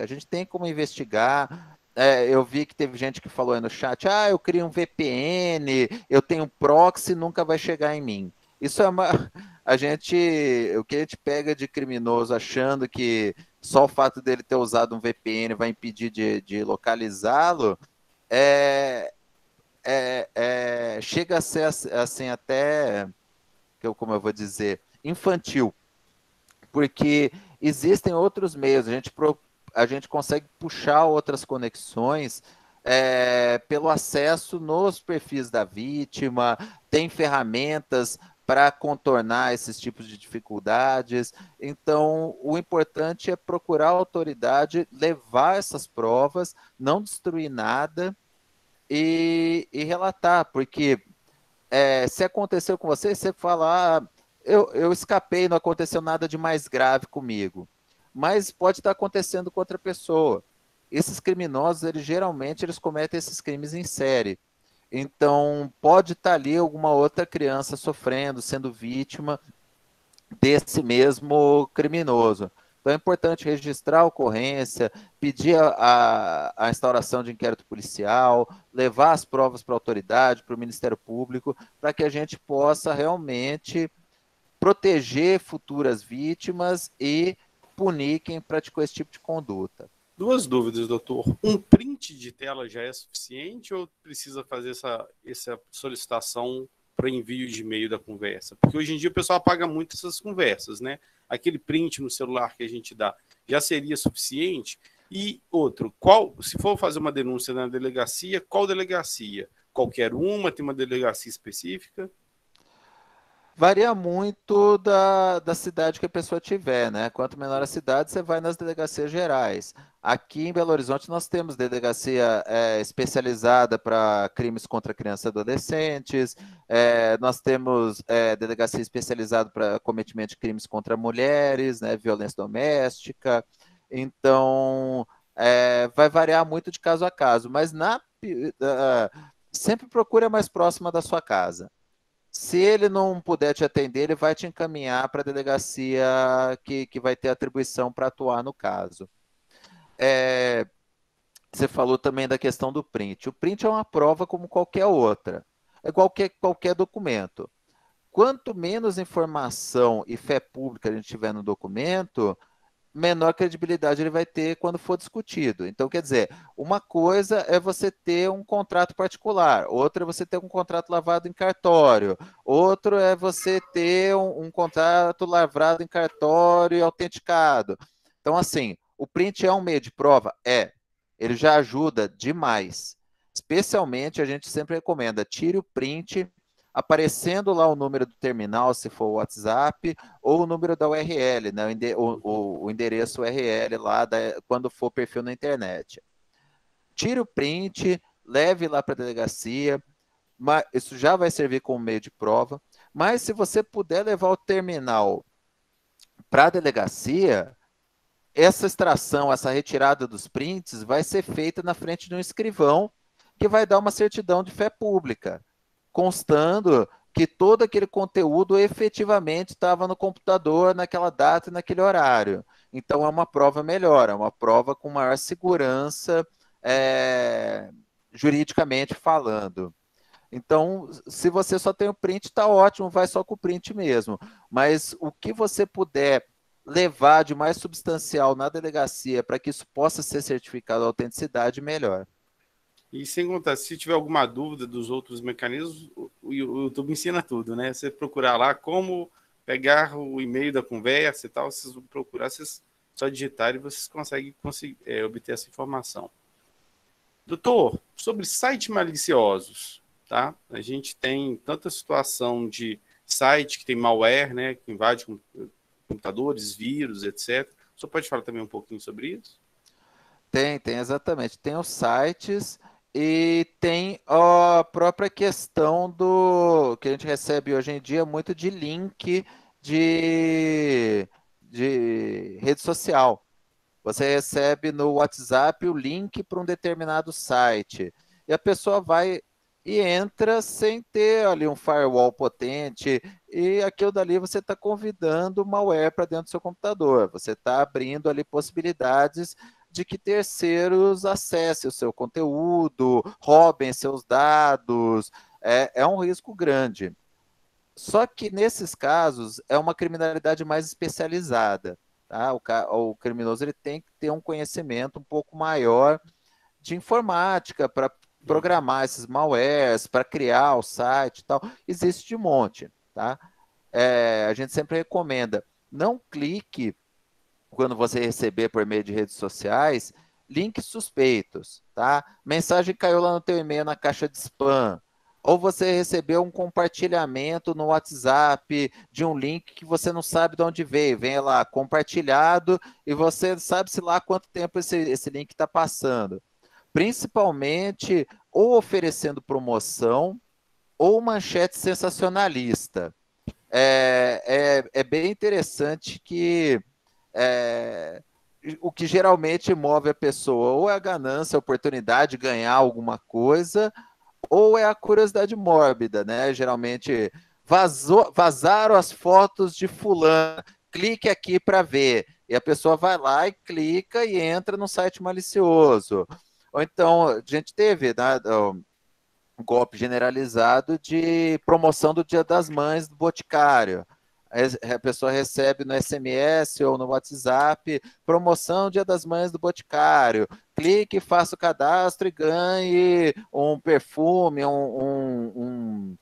A gente tem como investigar. Eu vi que teve gente que falou aí no chat, eu crio um VPN, eu tenho proxy, nunca vai chegar em mim. Isso é o que a gente pega de criminoso achando que só o fato dele ter usado um VPN vai impedir de localizá-lo, chega a ser assim até, como eu vou dizer, infantil, porque existem outros meios, a gente consegue puxar outras conexões pelo acesso nos perfis da vítima, tem ferramentas para contornar esses tipos de dificuldades. Então, o importante é procurar a autoridade, levar essas provas, não destruir nada e relatar, porque se aconteceu com você, você fala, eu escapei, não aconteceu nada de mais grave comigo. Mas pode estar acontecendo com outra pessoa. Esses criminosos, geralmente, eles cometem esses crimes em série. Então, pode estar ali alguma outra criança sofrendo, sendo vítima desse mesmo criminoso. Então, é importante registrar a ocorrência, pedir a instauração de inquérito policial, levar as provas para a autoridade, para o Ministério Público, para que a gente possa realmente proteger futuras vítimas e punir quem praticou esse tipo de conduta. Duas dúvidas, doutor. Um print de tela já é suficiente ou precisa fazer essa solicitação para envio de e-mail da conversa? Porque hoje em dia o pessoal apaga muito essas conversas, né? Aquele print no celular que a gente dá já seria suficiente? E outro, se for fazer uma denúncia na delegacia, qual delegacia? Qualquer uma? Tem uma delegacia específica? Varia muito da cidade que a pessoa tiver, né? Quanto menor a cidade, você vai nas delegacias gerais. Aqui em Belo Horizonte nós temos delegacia especializada para crimes contra crianças e adolescentes, nós temos delegacia especializada para cometimento de crimes contra mulheres, né? Violência doméstica. Então, vai variar muito de caso a caso, mas sempre procure a mais próxima da sua casa. Se ele não puder te atender, ele vai te encaminhar para a delegacia que vai ter atribuição para atuar no caso. Você falou também da questão do print. O print é uma prova como qualquer outra. É qualquer documento. Quanto menos informação e fé pública a gente tiver no documento, menor credibilidade ele vai ter quando for discutido. Então, quer dizer, uma coisa é você ter um contrato particular, outra é você ter um contrato lavrado em cartório, outro é você ter um contrato lavrado em cartório e autenticado. Então, assim, o print é um meio de prova? Ele já ajuda demais. Especialmente, a gente sempre recomenda, tire o print aparecendo lá o número do terminal, se for o WhatsApp, ou o número da URL, né? O endereço URL lá, quando for perfil na internet. Tire o print, leve lá para a delegacia, isso já vai servir como meio de prova, mas se você puder levar o terminal para a delegacia, essa extração, essa retirada dos prints vai ser feita na frente de um escrivão que vai dar uma certidão de fé pública, constando que todo aquele conteúdo efetivamente estava no computador naquela data e naquele horário. Então, é uma prova melhor, é uma prova com maior segurança, juridicamente falando. Então, se você só tem o print, está ótimo, vai só com o print mesmo. Mas o que você puder levar de mais substancial na delegacia para que isso possa ser certificado a autenticidade, melhor. E sem contar, se tiver alguma dúvida dos outros mecanismos, o YouTube ensina tudo, né? Você procurar lá como pegar o e-mail da conversa e tal, vocês vão procurar, vocês só digitar e vocês conseguem obter essa informação. Doutor, sobre sites maliciosos, tá? A gente tem tanta situação de site que tem malware, né? Que invade computadores, vírus, etc. Você pode falar também um pouquinho sobre isso? Tem exatamente. Tem os sites E tem a própria questão do que a gente recebe hoje em dia muito de link de rede social. Você recebe no WhatsApp o link para um determinado site. E a pessoa vai e entra sem ter ali um firewall potente. E aquilo dali você está convidando malware para dentro do seu computador. Você está abrindo ali possibilidades de que terceiros acessem o seu conteúdo, roubem seus dados. É um risco grande. Só que nesses casos é uma criminalidade mais especializada. Tá? O criminoso ele tem que ter um conhecimento um pouco maior de informática para programar esses malwares, para criar o site e tal. Existe de monte. Tá? A gente sempre recomenda, não clique quando você receber por meio de redes sociais, links suspeitos, tá? Mensagem caiu lá no teu e-mail na caixa de spam, ou você recebeu um compartilhamento no WhatsApp de um link que você não sabe de onde veio, vem lá compartilhado e você sabe-se lá quanto tempo esse link está passando. Principalmente ou oferecendo promoção ou manchete sensacionalista. É bem interessante que é, o que geralmente move a pessoa ou é a ganância, a oportunidade de ganhar alguma coisa, ou é a curiosidade mórbida, né? Geralmente vazaram as fotos de fulano, clique aqui para ver. E a pessoa vai lá e clica e entra no site malicioso. Ou então, a gente teve, né, um golpe generalizado de promoção do Dia das Mães do Boticário. A pessoa recebe no SMS ou no WhatsApp, promoção Dia das Mães do Boticário. Clique, faça o cadastro e ganhe um perfume, um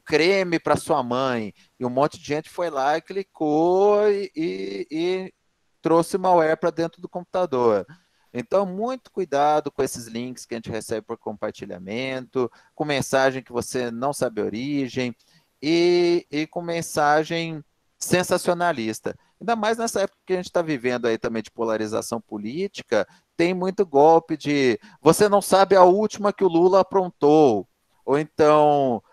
creme para sua mãe. E um monte de gente foi lá e clicou e trouxe malware para dentro do computador. Então, muito cuidado com esses links que a gente recebe por compartilhamento, com mensagem que você não sabe a origem e com mensagem sensacionalista. Ainda mais nessa época que a gente está vivendo aí também de polarização política, tem muito golpe de você não sabe a última que o Lula aprontou, ou então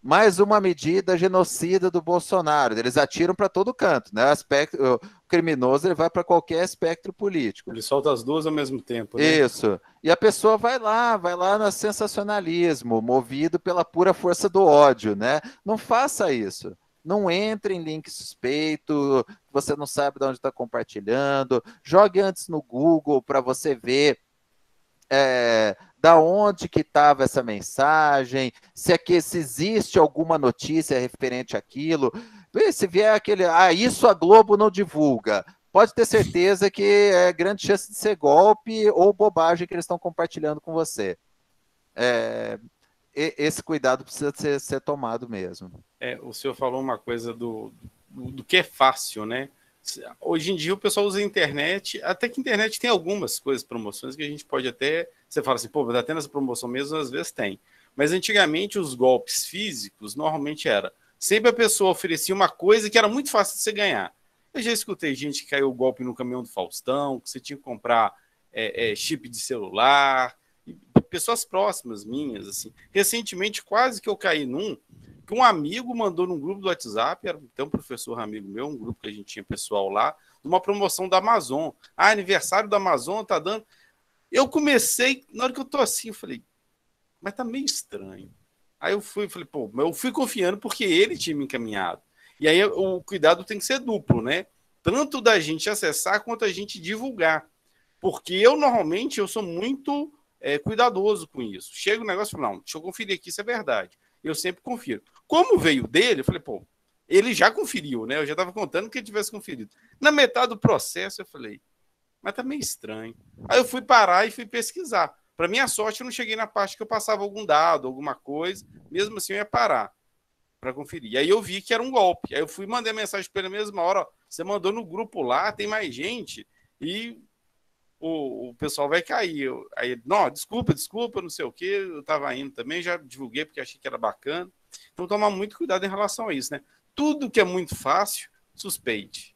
mais uma medida genocida do Bolsonaro. Eles atiram para todo canto, né? O criminoso ele vai para qualquer espectro político. Ele solta as duas ao mesmo tempo, né? Isso. E a pessoa vai lá no sensacionalismo, movido pela pura força do ódio, né? Não faça isso. Não entre em link suspeito, você não sabe de onde está compartilhando. Jogue antes no Google para você ver da onde que estava essa mensagem, se existe alguma notícia referente àquilo. Se vier aquele, isso a Globo não divulga, pode ter certeza que é grande chance de ser golpe ou bobagem que eles estão compartilhando com você. Esse cuidado precisa ser tomado mesmo. O senhor falou uma coisa do que é fácil, né? Hoje em dia o pessoal usa a internet, até que a internet tem algumas coisas, promoções que a gente pode até, você fala assim, pô, tá tendo essa promoção mesmo, às vezes tem. Mas antigamente os golpes físicos, normalmente sempre a pessoa oferecia uma coisa que era muito fácil de você ganhar. Eu já escutei gente que caiu o golpe no caminhão do Faustão, que você tinha que comprar chip de celular, pessoas próximas minhas, assim. Recentemente, quase que eu caí que um amigo mandou num grupo do WhatsApp, era até um professor amigo meu, um grupo que a gente tinha pessoal lá, uma promoção da Amazon. Aniversário da Amazon tá dando. Eu comecei, na hora que eu tô assim, eu falei, mas tá meio estranho. Aí eu falei, pô, eu fui confiando porque ele tinha me encaminhado. E aí o cuidado tem que ser duplo, né? Tanto da gente acessar quanto a gente divulgar. Porque normalmente, eu sou muito cuidadoso com isso. Chega o negócio e falo, não, deixa eu conferir aqui se é verdade. Eu sempre confiro. Como veio dele, eu falei, pô, ele já conferiu, né? Eu já estava contando que ele tivesse conferido. Na metade do processo, eu falei, mas tá meio estranho. Aí eu fui parar e fui pesquisar. Para minha sorte, eu não cheguei na parte que eu passava algum dado, alguma coisa. Mesmo assim, eu ia parar para conferir. E aí eu vi que era um golpe. Aí eu fui mandar mensagem pela mesma hora. Ó, você mandou no grupo lá, tem mais gente. E o pessoal vai cair. Aí, não, desculpa, não sei o que, eu estava indo também, já divulguei porque achei que era bacana. Então, tomar muito cuidado em relação a isso, né? Tudo que é muito fácil, suspeite.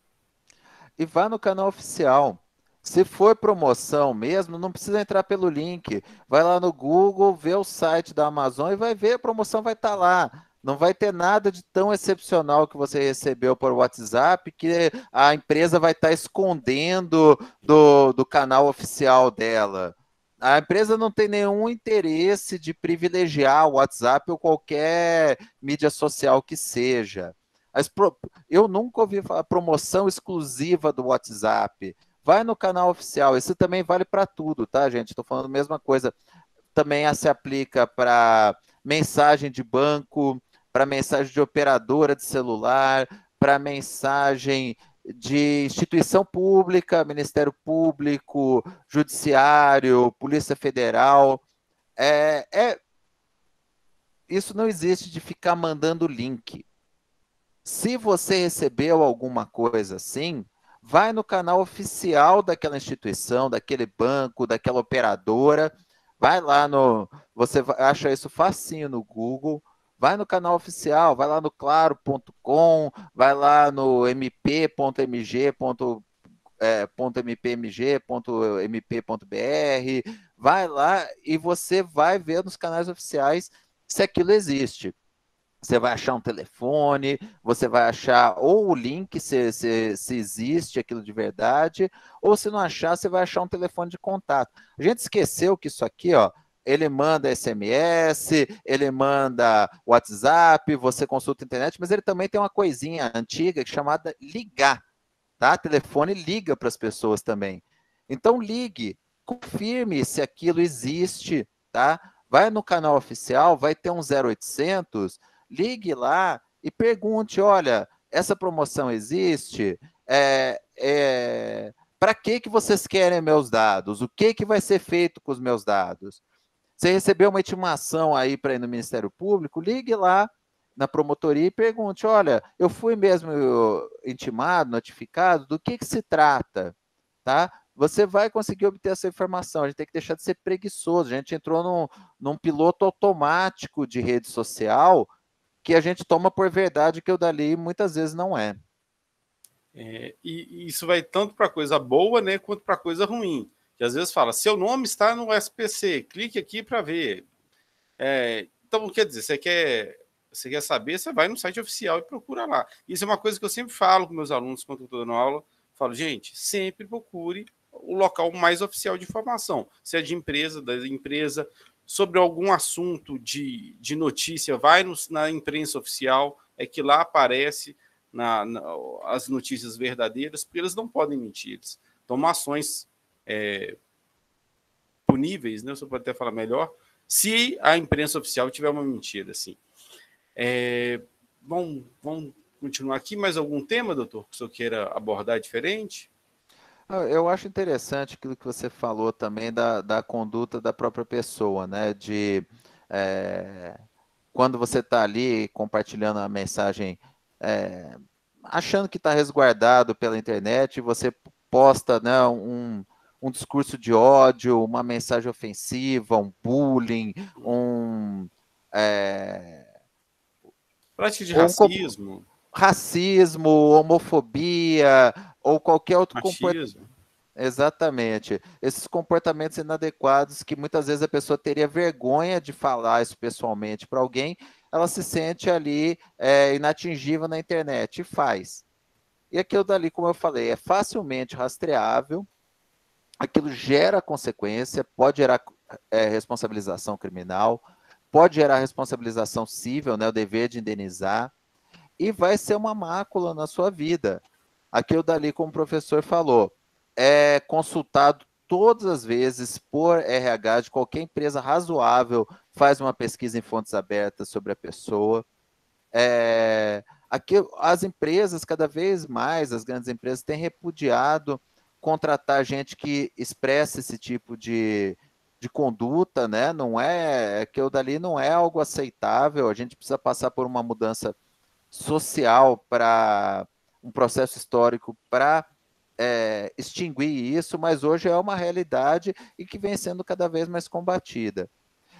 E vá no canal oficial. Se for promoção mesmo, não precisa entrar pelo link. Vai lá no Google, vê o site da Amazon e vai ver, a promoção vai estar lá. Não vai ter nada de tão excepcional que você recebeu por WhatsApp que a empresa vai estar escondendo do canal oficial dela. A empresa não tem nenhum interesse de privilegiar o WhatsApp ou qualquer mídia social que seja. Eu nunca ouvi falar promoção exclusiva do WhatsApp. Vai no canal oficial. Isso também vale para tudo, tá, gente? Estou falando a mesma coisa. Também se aplica para mensagem de banco, para mensagem de operadora de celular, para mensagem de instituição pública, Ministério Público, Judiciário, Polícia Federal. Isso não existe de ficar mandando link. Se você recebeu alguma coisa assim, vai no canal oficial daquela instituição, daquele banco, daquela operadora, vai lá no, você acha isso facinho no Google, vai no canal oficial, vai lá no claro.com, vai lá no mp.mg.mpmg.mp.br, vai lá e você vai ver nos canais oficiais se aquilo existe. Você vai achar um telefone, você vai achar ou o link, se existe aquilo de verdade, ou se não achar, você vai achar um telefone de contato. A gente esqueceu que isso aqui, ó, ele manda SMS, ele manda WhatsApp, você consulta a internet, mas ele também tem uma coisinha antiga chamada ligar, tá? Telefone liga para as pessoas também. Então ligue, confirme se aquilo existe, tá? Vai no canal oficial, vai ter um 0800, ligue lá e pergunte, olha, essa promoção existe? Para que vocês querem meus dados? O que vai ser feito com os meus dados? Você recebeu uma intimação aí para ir no Ministério Público? Ligue lá na promotoria e pergunte, olha, eu fui mesmo intimado, notificado, do que se trata, tá? Você vai conseguir obter essa informação. A gente tem que deixar de ser preguiçoso. A gente entrou num piloto automático de rede social que a gente toma por verdade que o dali muitas vezes não é. E isso vai tanto para coisa boa, né, quanto para coisa ruim. Que às vezes fala, seu nome está no SPC, clique aqui para ver. Então, quer dizer, você quer saber, você vai no site oficial e procura lá. Isso é uma coisa que eu sempre falo com meus alunos quando eu estou dando aula. Falo, gente, sempre procure o local mais oficial de informação. Se é de empresa, da empresa, sobre algum assunto de notícia, vai na imprensa oficial, é que lá aparece as notícias verdadeiras, porque eles não podem mentir. Eles tomam ações puníveis, né? Você pode até falar melhor, se a imprensa oficial tiver uma mentira, assim. Vamos continuar aqui. Mais algum tema, doutor, que o senhor queira abordar diferente? Eu acho interessante aquilo que você falou também da conduta da própria pessoa, né? Quando você está ali compartilhando a mensagem, achando que está resguardado pela internet, você posta, né, um discurso de ódio, uma mensagem ofensiva, um bullying, Prática de racismo. Racismo, homofobia ou qualquer outro machismo. Exatamente. Esses comportamentos inadequados que muitas vezes a pessoa teria vergonha de falar isso pessoalmente para alguém, ela se sente ali inatingível na internet e faz. E aquilo dali, como eu falei, é facilmente rastreável, aquilo gera consequência, pode gerar responsabilização criminal, pode gerar responsabilização civil, né, o dever de indenizar, e vai ser uma mácula na sua vida. Aquilo dali, como o professor falou, é consultado todas as vezes por RH de qualquer empresa razoável, faz uma pesquisa em fontes abertas sobre a pessoa. Aqui, as empresas, cada vez mais, as grandes empresas, têm repudiado contratar gente que expressa esse tipo de conduta, né? Não é, aquilo dali não é algo aceitável, a gente precisa passar por uma mudança social, para um processo histórico para extinguir isso, mas hoje é uma realidade e que vem sendo cada vez mais combatida.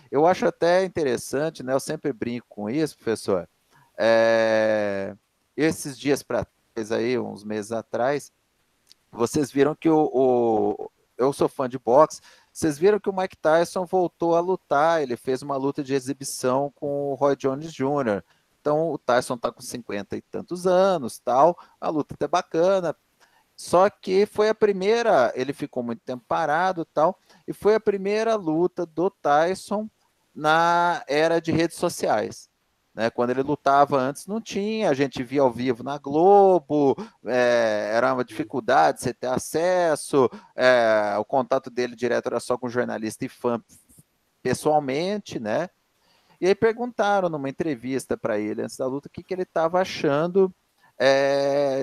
Eu acho até interessante, né? Eu sempre brinco com isso, professor. Esses dias para trás, aí, uns meses atrás, vocês viram que eu sou fã de boxe, vocês viram que o Mike Tyson voltou a lutar, ele fez uma luta de exibição com o Roy Jones Jr., então o Tyson está com 50 e tantos anos, tal, a luta tá bacana, só que foi a primeira, ele ficou muito tempo parado, tal, e foi a primeira luta do Tyson na era de redes sociais. Né? Quando ele lutava antes não tinha, a gente via ao vivo na Globo, era uma dificuldade você ter acesso, o contato dele direto era só com jornalista e fã pessoalmente, né? E aí perguntaram numa entrevista para ele antes da luta o que ele estava achando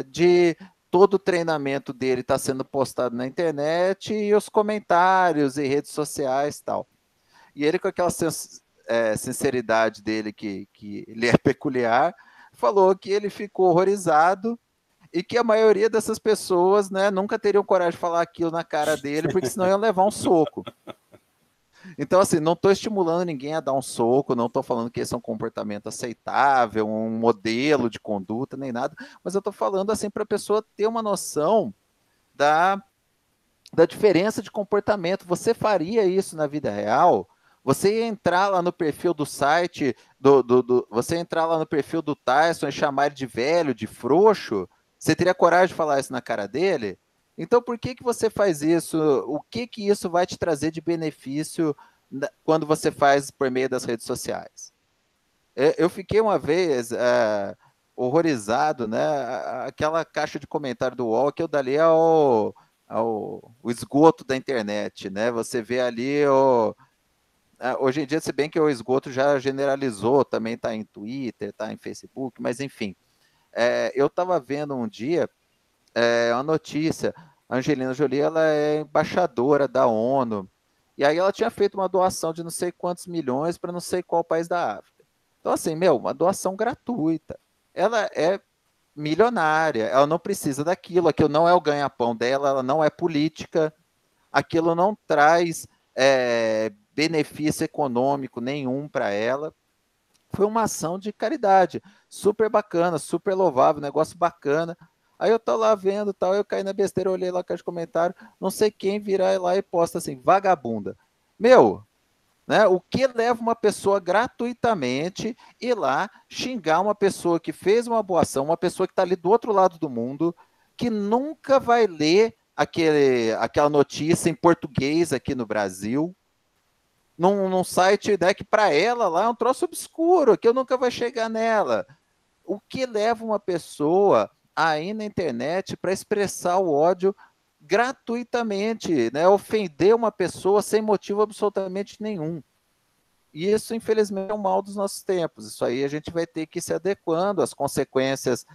de todo o treinamento dele está sendo postado na internet e os comentários e redes sociais e tal. E ele, com aquela sinceridade dele, que ele é peculiar, falou que ele ficou horrorizado e que a maioria dessas pessoas, né, nunca teriam coragem de falar aquilo na cara dele, porque senão iam levar um soco. Então, assim, não estou estimulando ninguém a dar um soco, não estou falando que esse é um comportamento aceitável, um modelo de conduta, nem nada, mas eu estou falando, assim, para a pessoa ter uma noção da diferença de comportamento. Você faria isso na vida real? Você ia entrar lá no perfil do site, você ia entrar lá no perfil do Tyson e chamar ele de velho, de frouxo? Você teria coragem de falar isso na cara dele? Então, por que você faz isso? O que isso vai te trazer de benefício quando você faz por meio das redes sociais? Eu fiquei uma vez horrorizado, né? Aquela caixa de comentário do UOL que eu dali o esgoto da internet, né? Você vê ali hoje em dia, se bem que o esgoto já generalizou, também está em Twitter, está em Facebook, mas enfim. Eu estava vendo um dia uma notícia, a Angelina Jolie, ela é embaixadora da ONU, e aí ela tinha feito uma doação de não sei quantos milhões para não sei qual país da África. Então, assim, uma doação gratuita. Ela é milionária, ela não precisa daquilo, aquilo não é o ganha-pão dela, ela não é política, aquilo não traz benefício econômico nenhum para ela. Foi uma ação de caridade, super bacana, super louvável, negócio bacana. Aí eu tô lá vendo, tal, eu caí na besteira, olhei lá com os comentários, não sei quem virar lá e posta assim, vagabunda. Meu, né, o que leva uma pessoa gratuitamente ir lá xingar uma pessoa que fez uma boa ação, uma pessoa que está ali do outro lado do mundo, que nunca vai ler aquela notícia em português aqui no Brasil, num site, né, que para ela lá é um troço obscuro, que eu nunca vai chegar nela. O que leva uma pessoa a ir na internet para expressar o ódio gratuitamente, né, ofender uma pessoa sem motivo absolutamente nenhum? E isso, infelizmente, é um mal dos nossos tempos. Isso aí a gente vai ter que ir se adequando, as consequências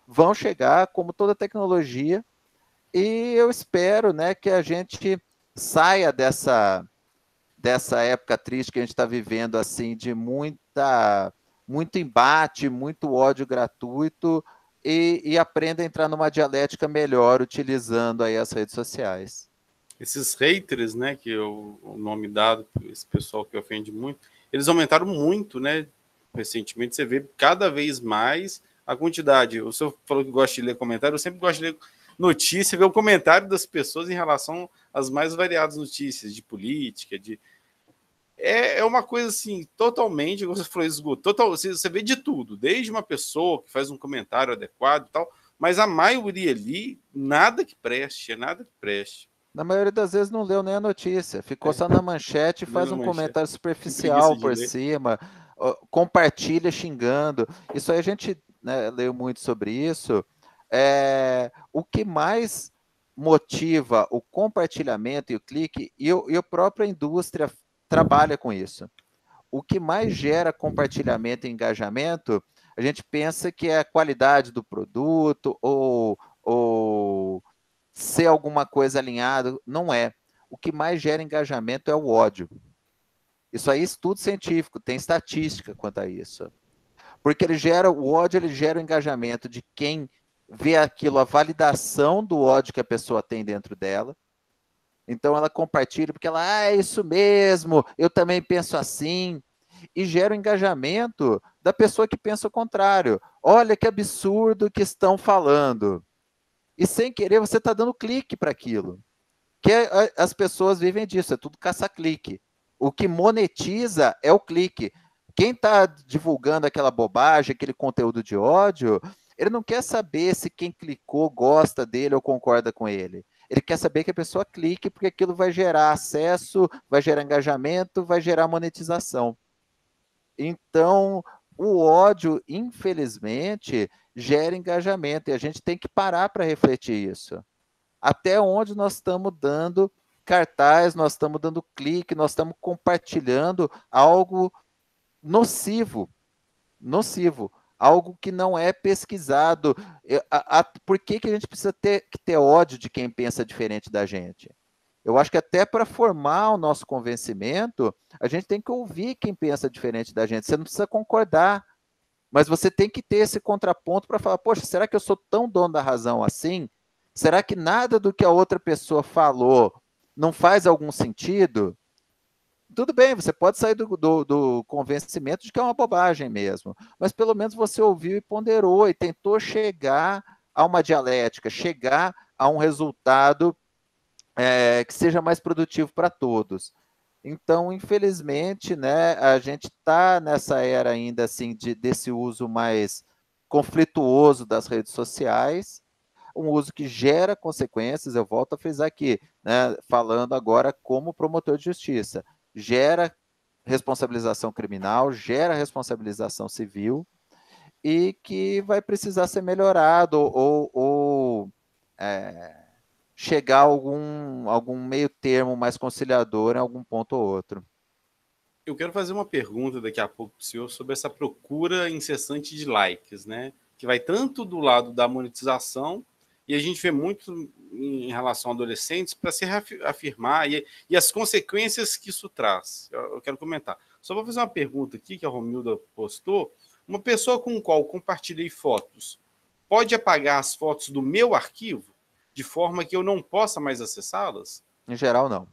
vão chegar, como toda tecnologia, e eu espero, né, que a gente saia dessa época triste que a gente está vivendo, assim, de muito embate, muito ódio gratuito, e aprenda a entrar numa dialética melhor utilizando aí as redes sociais. Esses haters, né, que é o nome dado por esse pessoal que ofende muito, eles aumentaram muito, né, recentemente. Você vê cada vez mais a quantidade. O senhor falou que gosta de ler comentário, eu sempre gosto de ler notícia, ver o comentário das pessoas em relação às mais variadas notícias de política, é uma coisa assim, totalmente, como você falou, esgoto. Você vê de tudo, desde uma pessoa que faz um comentário adequado e tal, mas a maioria ali, nada que preste. Na maioria das vezes não leu nem a notícia, ficou só na manchete e faz um comentário superficial por cima, compartilha xingando. Isso aí a gente, né, leu muito sobre isso. O que mais motiva o compartilhamento e o clique, e a própria indústria trabalha com isso. O que mais gera compartilhamento e engajamento, a gente pensa que é a qualidade do produto ou ser alguma coisa alinhado, não é. O que mais gera engajamento é o ódio. Isso aí é estudo científico, tem estatística quanto a isso. Porque o ódio ele gera o engajamento de quem vê aquilo, a validação do ódio que a pessoa tem dentro dela. Então ela compartilha, porque ela, é isso mesmo, eu também penso assim. E gera o engajamento da pessoa que pensa o contrário. Olha que absurdo que estão falando. e sem querer você está dando clique para aquilo. As pessoas vivem disso, é tudo caça-clique. O que monetiza é o clique. Quem está divulgando aquela bobagem, aquele conteúdo de ódio, ele não quer saber se quem clicou gosta dele ou concorda com ele. Ele quer saber que a pessoa clique, porque aquilo vai gerar acesso, vai gerar engajamento, vai gerar monetização. Então, o ódio, infelizmente, gera engajamento, e a gente tem que parar para refletir isso. Até onde nós estamos dando cartaz, nós estamos dando clique, nós estamos compartilhando algo nocivo, algo que não é pesquisado. Por que a gente precisa ter ódio de quem pensa diferente da gente? Eu acho que até para formar o nosso convencimento, a gente tem que ouvir quem pensa diferente da gente. Você não precisa concordar, mas você tem que ter esse contraponto para falar, poxa, será que eu sou tão dono da razão assim? Será que nada do que a outra pessoa falou não faz algum sentido? Tudo bem, você pode sair do convencimento de que é uma bobagem mesmo, mas pelo menos você ouviu e ponderou e tentou chegar a uma dialética, chegar a um resultado que seja mais produtivo para todos. Então, infelizmente, né, a gente está nessa era ainda assim desse uso mais conflituoso das redes sociais, um uso que gera consequências. Eu volto a frisar aqui, né, falando agora como promotor de justiça, gera responsabilização criminal, gera responsabilização civil, e que vai precisar ser melhorado ou chegar a algum meio termo mais conciliador em algum ponto ou outro. Eu quero fazer uma pergunta daqui a pouco para o senhor sobre essa procura incessante de likes, né? Que vai tanto do lado da monetização, e a gente vê muito em relação a adolescentes para se afirmar e as consequências que isso traz. Eu quero comentar. Só vou fazer uma pergunta aqui que a Romilda postou. Uma pessoa com a qual compartilhei fotos pode apagar as fotos do meu arquivo de forma que eu não possa mais acessá-las? Em geral, não.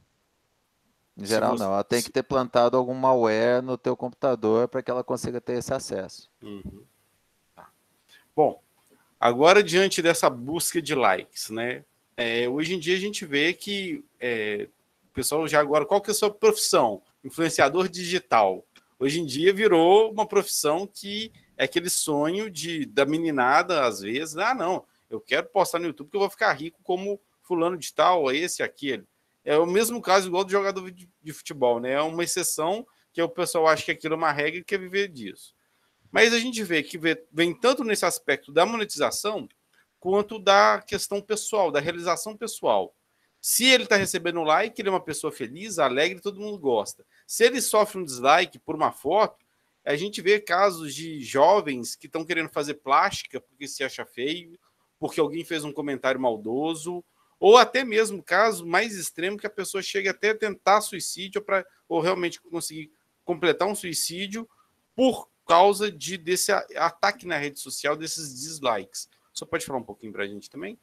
Em geral, não. Ela tem que ter plantado algum malware no teu computador para que ela consiga ter esse acesso. Uhum. Tá. Bom, agora diante dessa busca de likes, né? Hoje em dia a gente vê que o pessoal já agora, qual que é a sua profissão? Influenciador digital. Hoje em dia virou uma profissão que é aquele sonho da meninada, às vezes, não, eu quero postar no YouTube que eu vou ficar rico como fulano de tal, esse, aquele. É o mesmo caso igual do jogador de futebol, né? É uma exceção que o pessoal acha que aquilo é uma regra e quer viver disso. Mas a gente vê que vem tanto nesse aspecto da monetização quanto da questão pessoal, da realização pessoal. Se ele está recebendo like, ele é uma pessoa feliz, alegre, todo mundo gosta. Se ele sofre um dislike por uma foto, a gente vê casos de jovens que estão querendo fazer plástica porque se acha feio, porque alguém fez um comentário maldoso, ou até mesmo caso mais extremo que a pessoa chega até a tentar suicídio ou realmente conseguir completar um suicídio por causa desse ataque na rede social, desses dislikes. Você pode falar um pouquinho para a gente também?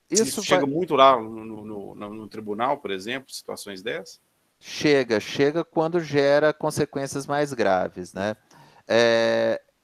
Isso chega muito lá no tribunal, por exemplo, situações dessas? Chega quando gera consequências mais graves, né?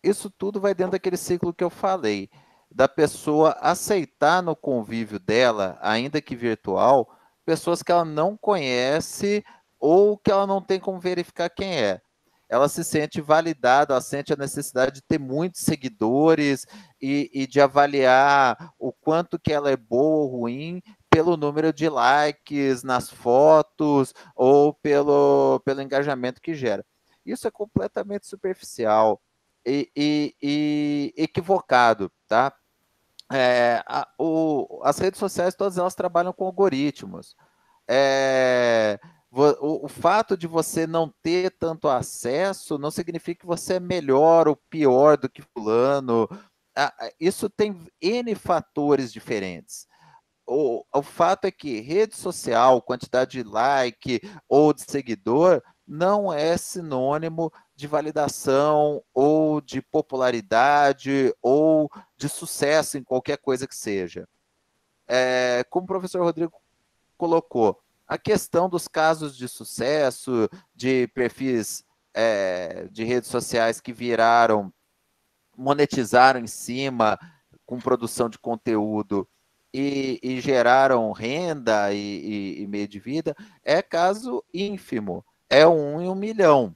Isso tudo vai dentro daquele ciclo que eu falei, da pessoa aceitar no convívio dela, ainda que virtual, pessoas que ela não conhece ou que ela não tem como verificar quem é. Ela se sente validada, ela sente a necessidade de ter muitos seguidores e de avaliar o quanto que ela é boa ou ruim pelo número de likes nas fotos ou pelo engajamento que gera. Isso é completamente superficial e equivocado, tá? As redes sociais, todas elas trabalham com algoritmos. O fato de você não ter tanto acesso não significa que você é melhor ou pior do que fulano. Isso tem N fatores diferentes. O fato é que rede social, quantidade de like ou de seguidor, não é sinônimo de validação ou de popularidade ou de sucesso em qualquer coisa que seja. Como o professor Rodrigo colocou, a questão dos casos de sucesso, de perfis de redes sociais que monetizaram em cima com produção de conteúdo e geraram renda e meio de vida, é caso ínfimo, é 1 em 1 milhão.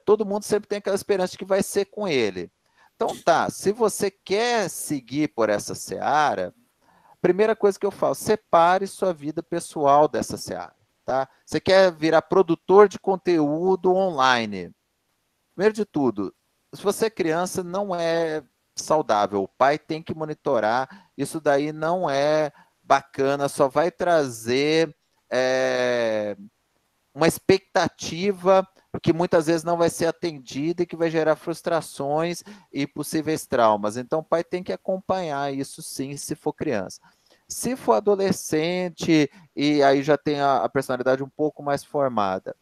Todo mundo sempre tem aquela esperança de que vai ser com ele. Então tá, se você quer seguir por essa seara, primeira coisa que eu falo, separe sua vida pessoal dessa seara, tá? Você quer virar produtor de conteúdo online. Primeiro de tudo, se você é criança, não é saudável. O pai tem que monitorar. Isso daí não é bacana, só vai trazer uma expectativa que muitas vezes não vai ser atendida e que vai gerar frustrações e possíveis traumas. Então, o pai tem que acompanhar isso sim, se for criança. Se for adolescente e aí já tem a personalidade um pouco mais formada,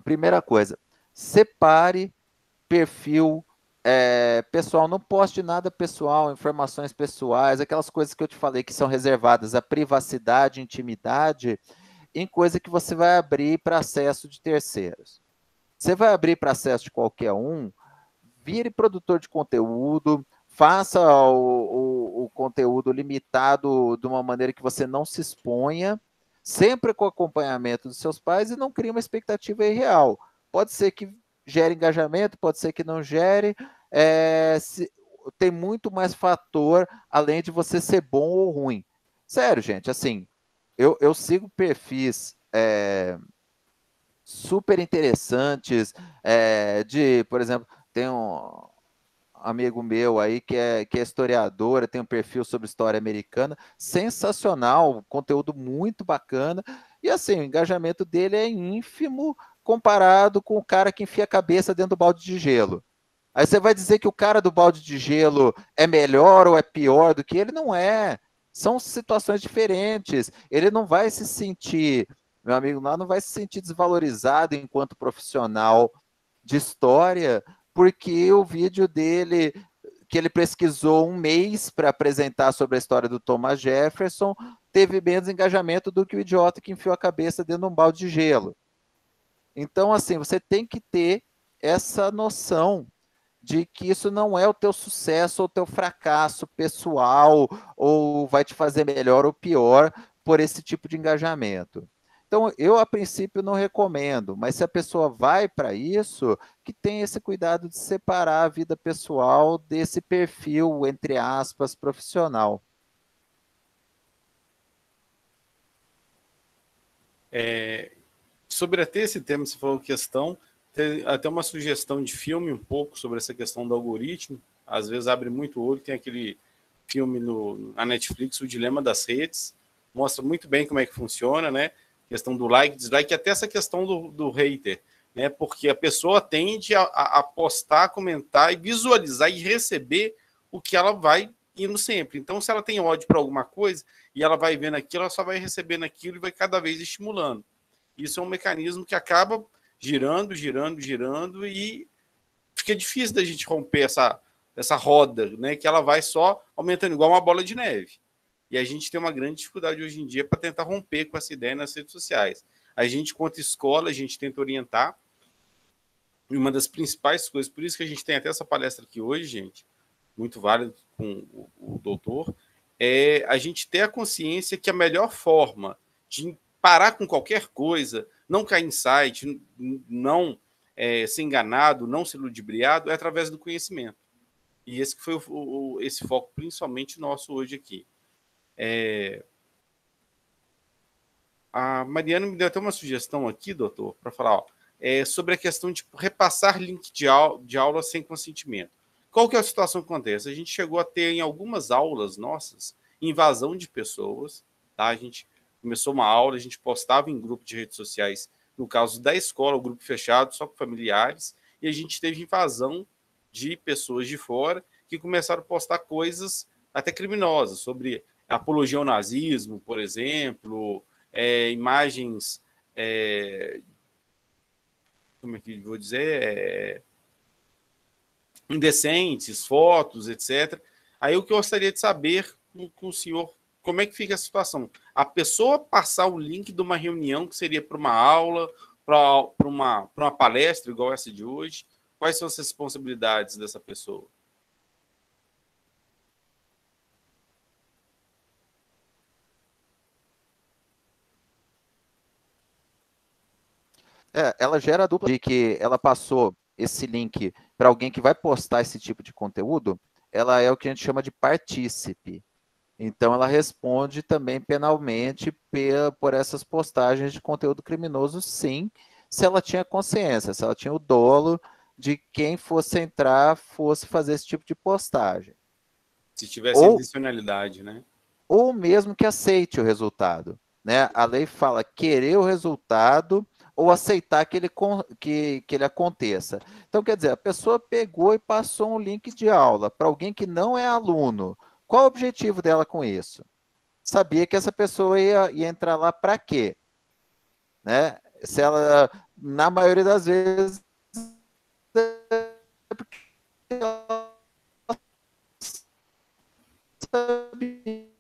primeira coisa, separe perfil pessoal, não poste nada pessoal, informações pessoais, aquelas coisas que eu te falei que são reservadas à privacidade, intimidade, em coisa que você vai abrir para acesso de terceiros. Você vai abrir para acesso de qualquer um, vire produtor de conteúdo, faça o conteúdo limitado de uma maneira que você não se exponha, sempre com acompanhamento dos seus pais e não crie uma expectativa irreal. Pode ser que gere engajamento, pode ser que não gere, tem muito mais fator além de você ser bom ou ruim. Sério, gente, assim, eu sigo perfis super interessantes, por exemplo, tem um amigo meu aí que é historiador, tem um perfil sobre história americana, sensacional, conteúdo muito bacana, e assim, o engajamento dele é ínfimo comparado com o cara que enfia a cabeça dentro do balde de gelo. Aí você vai dizer que o cara do balde de gelo é melhor ou é pior do que ele? Não é. São situações diferentes. Ele não vai se sentir, meu amigo lá, não vai se sentir desvalorizado enquanto profissional de história, porque o vídeo dele, que ele pesquisou um mês para apresentar sobre a história do Thomas Jefferson, teve menos engajamento do que o idiota que enfiou a cabeça dentro de um balde de gelo. Então, assim, você tem que ter essa noção de que isso não é o teu sucesso ou o teu fracasso pessoal, ou vai te fazer melhor ou pior por esse tipo de engajamento. Então, eu, a princípio, não recomendo, mas se a pessoa vai para isso, que tenha esse cuidado de separar a vida pessoal desse perfil, entre aspas, profissional. Sobre até esse tema, você falou questão, tem até uma sugestão de filme um pouco sobre essa questão do algoritmo. Às vezes abre muito o olho, tem aquele filme na Netflix, O Dilema das Redes, mostra muito bem como é que funciona, né? Questão do like, dislike, até essa questão do hater, né? Porque a pessoa tende a postar, comentar e visualizar e receber o que ela vai indo sempre. Então, se ela tem ódio para alguma coisa e ela vai vendo aquilo, ela só vai recebendo aquilo e vai cada vez estimulando. Isso é um mecanismo que acaba girando, girando, girando e fica difícil da gente romper essa roda, né? Que ela vai só aumentando igual uma bola de neve. E a gente tem uma grande dificuldade hoje em dia para tentar romper com essa ideia nas redes sociais. A gente, quanto escola, a gente tenta orientar. E uma das principais coisas, por isso que a gente tem até essa palestra aqui hoje, gente, muito válida com o doutor, é a gente ter a consciência que a melhor forma de parar com qualquer coisa, não cair em site, não ser enganado, não ser ludibriado, é através do conhecimento. E esse que foi esse foco principalmente nosso hoje aqui. A Mariana me deu até uma sugestão aqui, doutor, para falar sobre a questão de repassar link de aula sem consentimento. Qual que é a situação que acontece? A gente chegou a ter em algumas aulas nossas invasão de pessoas, tá? A gente começou uma aula, a gente postava em grupo de redes sociais, no caso da escola, o grupo fechado, só com familiares, e a gente teve invasão de pessoas de fora que começaram a postar coisas até criminosas, sobre apologia ao nazismo, por exemplo, imagens, como é que eu vou dizer, indecentes, fotos, etc. Aí o que eu gostaria de saber com o senhor, como é que fica a situação? A pessoa passar o link de uma reunião que seria para uma aula, para uma palestra igual essa de hoje, quais são as responsabilidades dessa pessoa? Ela gera a dupla de que ela passou esse link para alguém que vai postar esse tipo de conteúdo, ela é o que a gente chama de partícipe. Então, ela responde também penalmente por essas postagens de conteúdo criminoso, sim, se ela tinha consciência, se ela tinha o dolo de quem fosse entrar, fosse fazer esse tipo de postagem. Se tivesse intencionalidade, né? Ou mesmo que aceite o resultado, né? A lei fala querer o resultado ou aceitar que ele aconteça. Então, quer dizer, a pessoa pegou e passou um link de aula para alguém que não é aluno. Qual o objetivo dela com isso? Sabia que essa pessoa ia entrar lá para quê? Né? Se ela, na maioria das vezes, é porque ela sabia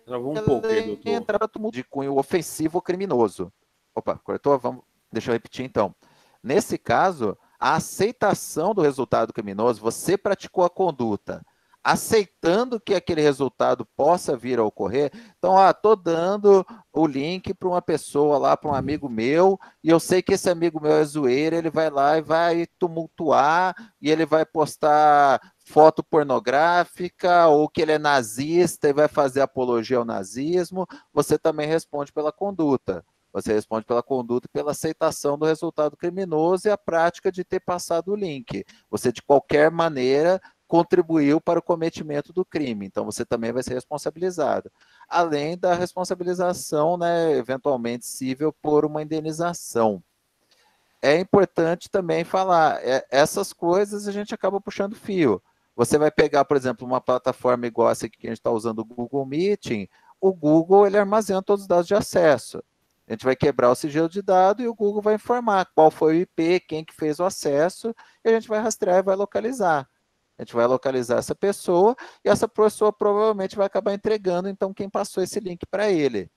Travou um pouco aí, doutor. Entrar de cunho ofensivo ou criminoso. Opa, cortou? Deixa eu repetir então. Nesse caso, a aceitação do resultado criminoso, você praticou a conduta, aceitando que aquele resultado possa vir a ocorrer. Então, estou dando o link para uma pessoa lá, para um amigo meu, e eu sei que esse amigo meu é zoeiro, ele vai lá e vai tumultuar, e ele vai postar foto pornográfica, ou que ele é nazista e vai fazer apologia ao nazismo. Você também responde pela conduta. Você responde pela conduta e pela aceitação do resultado criminoso e a prática de ter passado o link. Você, de qualquer maneira, contribuiu para o cometimento do crime. Então, você também vai ser responsabilizado. Além da responsabilização, né, eventualmente cível, por uma indenização. É importante também falar, essas coisas a gente acaba puxando fio. Você vai pegar, por exemplo, uma plataforma igual essa aqui que a gente está usando, o Google Meeting. O Google, ele armazena todos os dados de acesso. A gente vai quebrar o sigilo de dados e o Google vai informar qual foi o IP, quem que fez o acesso, e a gente vai rastrear e vai localizar. A gente vai localizar essa pessoa e essa pessoa provavelmente vai acabar entregando, então, quem passou esse link para ele.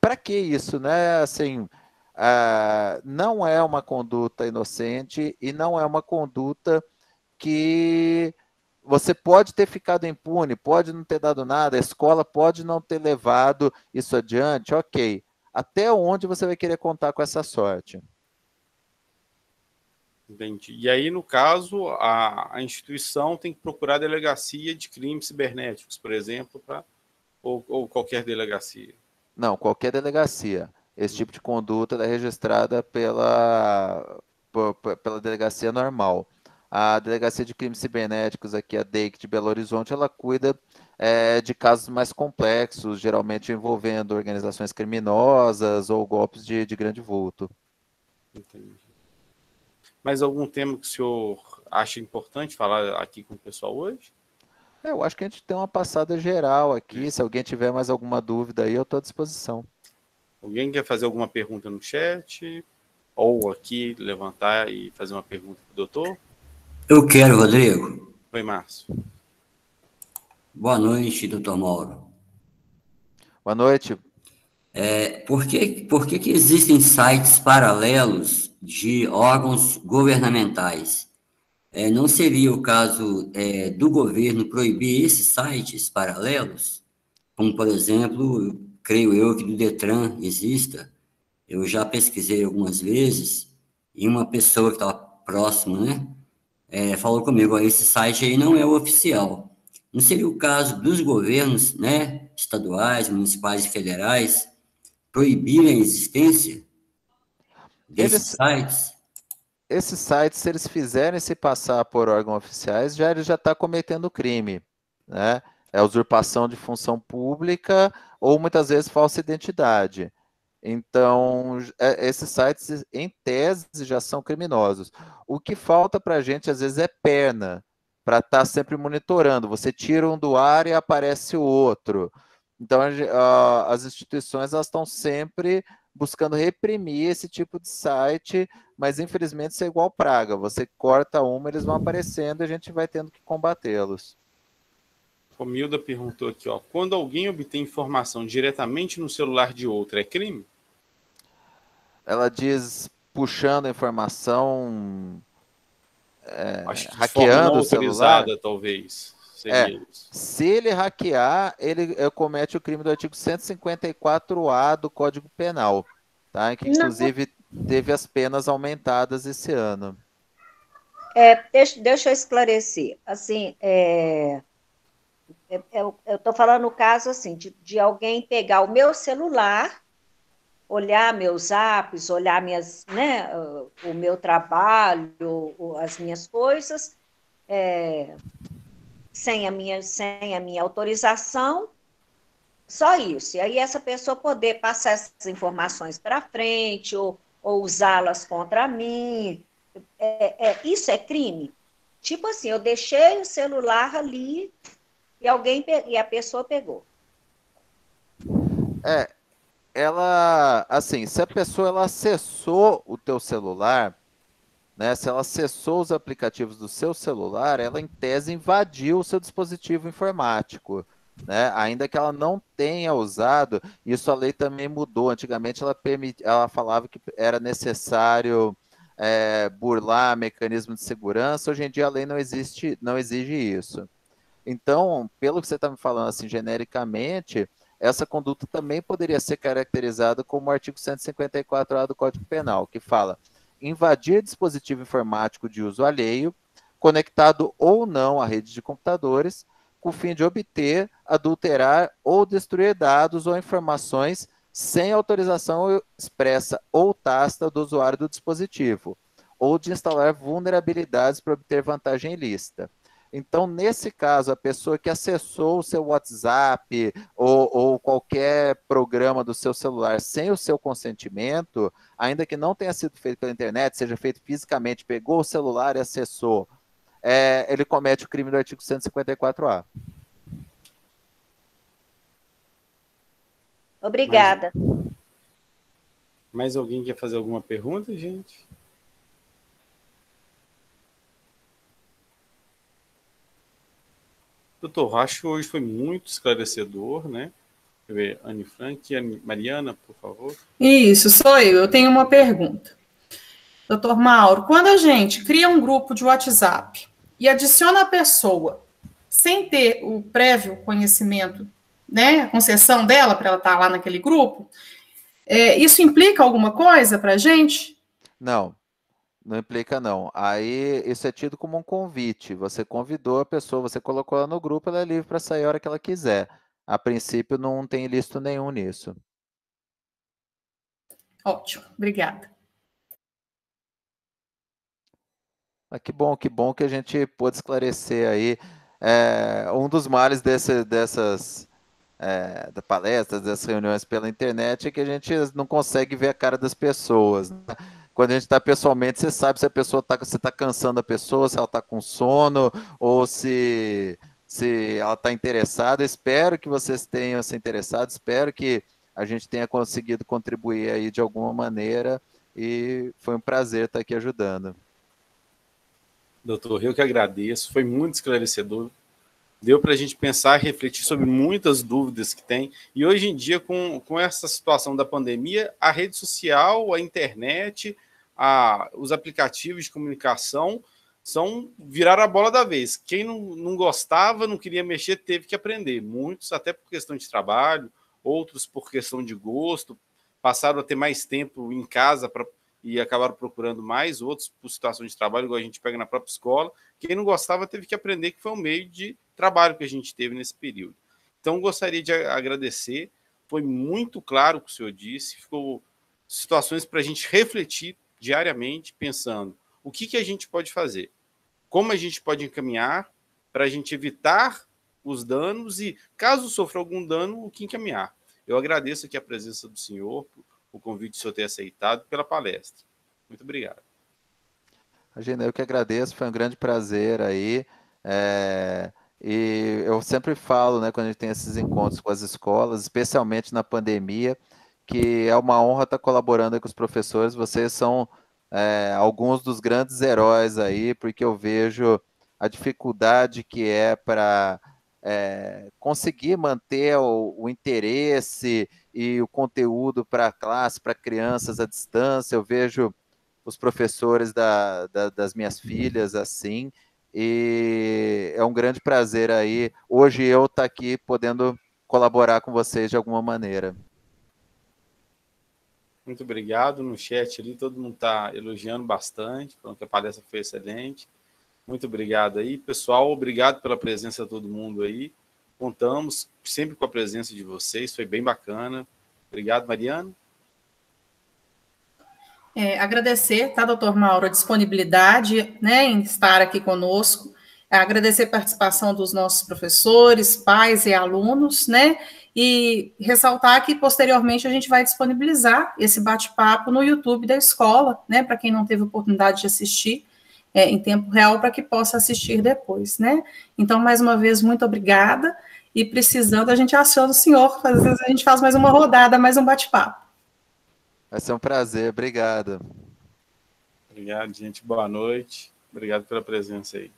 Para que isso, né? Assim, não é uma conduta inocente e não é uma conduta que você pode ter ficado impune, pode não ter dado nada, a escola pode não ter levado isso adiante, ok. Até onde você vai querer contar com essa sorte? Entendi. E aí, no caso, a instituição tem que procurar a delegacia de crimes cibernéticos, por exemplo, ou qualquer delegacia. Não, qualquer delegacia. Esse tipo de conduta é registrada pela delegacia normal. A Delegacia de Crimes Cibernéticos aqui, a DEIC de Belo Horizonte, ela cuida de casos mais complexos, geralmente envolvendo organizações criminosas ou golpes de grande vulto. Entendi. Mais algum tema que o senhor acha importante falar aqui com o pessoal hoje? Eu acho que a gente tem uma passada geral aqui. Se alguém tiver mais alguma dúvida aí, eu estou à disposição. Alguém quer fazer alguma pergunta no chat? Ou aqui levantar e fazer uma pergunta para o doutor? Eu quero, Rodrigo. Oi, Márcio. Boa noite, doutor Mauro. Boa noite. Por que existem sites paralelos de órgãos governamentais? Não seria o caso do governo proibir esses sites paralelos? Como, por exemplo, creio eu que do Detran exista. Eu já pesquisei algumas vezes e uma pessoa que estava próxima, né? Falou comigo, ó, esse site aí não é o oficial. Não seria o caso dos governos, né, estaduais, municipais e federais proibirem a existência desses sites? Esses sites, se eles fizerem se passar por órgãos oficiais, ele já está cometendo crime, né? É usurpação de função pública ou muitas vezes falsa identidade. Então, esses sites, em tese, já são criminosos. O que falta para a gente, às vezes, é perna, para estar sempre monitorando. Você tira um do ar e aparece o outro. Então, as instituições elas estão sempre buscando reprimir esse tipo de site, mas infelizmente isso é igual praga. Você corta uma, eles vão aparecendo e a gente vai tendo que combatê-los. O Milda perguntou aqui, ó, quando alguém obtém informação diretamente no celular de outro, é crime? Ela diz puxando a informação, Acho que de forma não hackeando o celular. autorizada, talvez. seria isso. Se ele hackear, ele comete o crime do artigo 154A do Código Penal, tá? Que inclusive teve as penas aumentadas esse ano. Deixa eu esclarecer. Assim, eu estou falando no caso assim, de alguém pegar o meu celular, olhar meus apps, olhar o meu trabalho, as minhas coisas, sem a minha autorização, só isso. E aí essa pessoa poder passar essas informações para frente ou usá-las contra mim. Isso é crime? Tipo assim, eu deixei o celular ali e a pessoa pegou. Ela, assim, se a pessoa ela acessou o teu celular, né, se ela acessou os aplicativos do seu celular, ela em tese invadiu o seu dispositivo informático, né? Ainda que ela não tenha usado, isso a lei também mudou. Antigamente ela falava que era necessário burlar mecanismo de segurança. Hoje em dia a lei não exige isso. Então, pelo que você está me falando assim genericamente, essa conduta também poderia ser caracterizada como o artigo 154A do Código Penal, que fala: invadir dispositivo informático de uso alheio, conectado ou não à rede de computadores, com o fim de obter, adulterar ou destruir dados ou informações sem autorização expressa ou tácita do usuário do dispositivo, ou de instalar vulnerabilidades para obter vantagem ilícita. Então, nesse caso, a pessoa que acessou o seu WhatsApp ou qualquer programa do seu celular sem o seu consentimento, ainda que não tenha sido feito pela internet, seja feito fisicamente, pegou o celular e acessou, ele comete o crime do artigo 154A. Obrigada. Mais alguém quer fazer alguma pergunta, gente? Doutor, acho que hoje foi muito esclarecedor, né? Deixa eu ver, Anne Frank e Mariana, por favor. Isso, sou eu. Eu tenho uma pergunta. Doutor Mauro, quando a gente cria um grupo de WhatsApp e adiciona a pessoa sem ter o prévio conhecimento, né, a concessão dela para ela estar lá naquele grupo, isso implica alguma coisa para a gente? Não. Não implica, não. Aí isso é tido como um convite. Você convidou a pessoa, você colocou ela no grupo, ela é livre para sair a hora que ela quiser. A princípio, não tem ilícito nenhum nisso. Ótimo, obrigada. Que bom que a gente pôde esclarecer aí. Um dos males dessas palestras, dessas reuniões pela internet é que a gente não consegue ver a cara das pessoas, né? Quando a gente está pessoalmente, você sabe se a pessoa você está cansando a pessoa, se ela está com sono, ou se ela está interessada. Espero que vocês tenham se interessado, espero que a gente tenha conseguido contribuir aí de alguma maneira, e foi um prazer estar aqui ajudando. Doutor, eu que agradeço, foi muito esclarecedor. Deu para a gente pensar e refletir sobre muitas dúvidas que tem. E hoje em dia, com essa situação da pandemia, a rede social, a internet, os aplicativos de comunicação viraram a bola da vez. Quem não gostava, não queria mexer, teve que aprender. Muitos, até por questão de trabalho, outros por questão de gosto, passaram a ter mais tempo em casa e acabaram procurando mais, outros por situação de trabalho, igual a gente pega na própria escola. Quem não gostava teve que aprender, que foi um meio de trabalho que a gente teve nesse período. Então, gostaria de agradecer, foi muito claro o que o senhor disse, ficou situações para a gente refletir diariamente, pensando o que a gente pode fazer, como a gente pode encaminhar para a gente evitar os danos e, caso sofra algum dano, o que encaminhar. Eu agradeço aqui a presença do senhor, o convite do senhor ter aceitado, pela palestra. Muito obrigado. Imagina, eu que agradeço, foi um grande prazer aí. E eu sempre falo, né, quando a gente tem esses encontros com as escolas, especialmente na pandemia, que é uma honra estar colaborando com os professores. Vocês são alguns dos grandes heróis aí, porque eu vejo a dificuldade que é para conseguir manter o interesse e o conteúdo para a classe, para crianças à distância. Eu vejo os professores das minhas filhas assim, e é um grande prazer aí, hoje eu estar aqui podendo colaborar com vocês de alguma maneira. Muito obrigado. No chat ali, todo mundo está elogiando bastante, falando que a palestra foi excelente. Muito obrigado aí. Pessoal, obrigado pela presença de todo mundo aí. Contamos sempre com a presença de vocês, foi bem bacana. Obrigado, Mariana. Agradecer, tá, doutor Mauro, a disponibilidade, né, em estar aqui conosco, agradecer a participação dos nossos professores, pais e alunos, né, e ressaltar que posteriormente a gente vai disponibilizar esse bate-papo no YouTube da escola, né, para quem não teve oportunidade de assistir em tempo real, para que possa assistir depois, né. Então, mais uma vez, muito obrigada, e precisando, a gente aciona o senhor, às vezes a gente faz mais uma rodada, mais um bate-papo. Vai ser um prazer, obrigado. Obrigado, gente. Boa noite. Obrigado pela presença aí.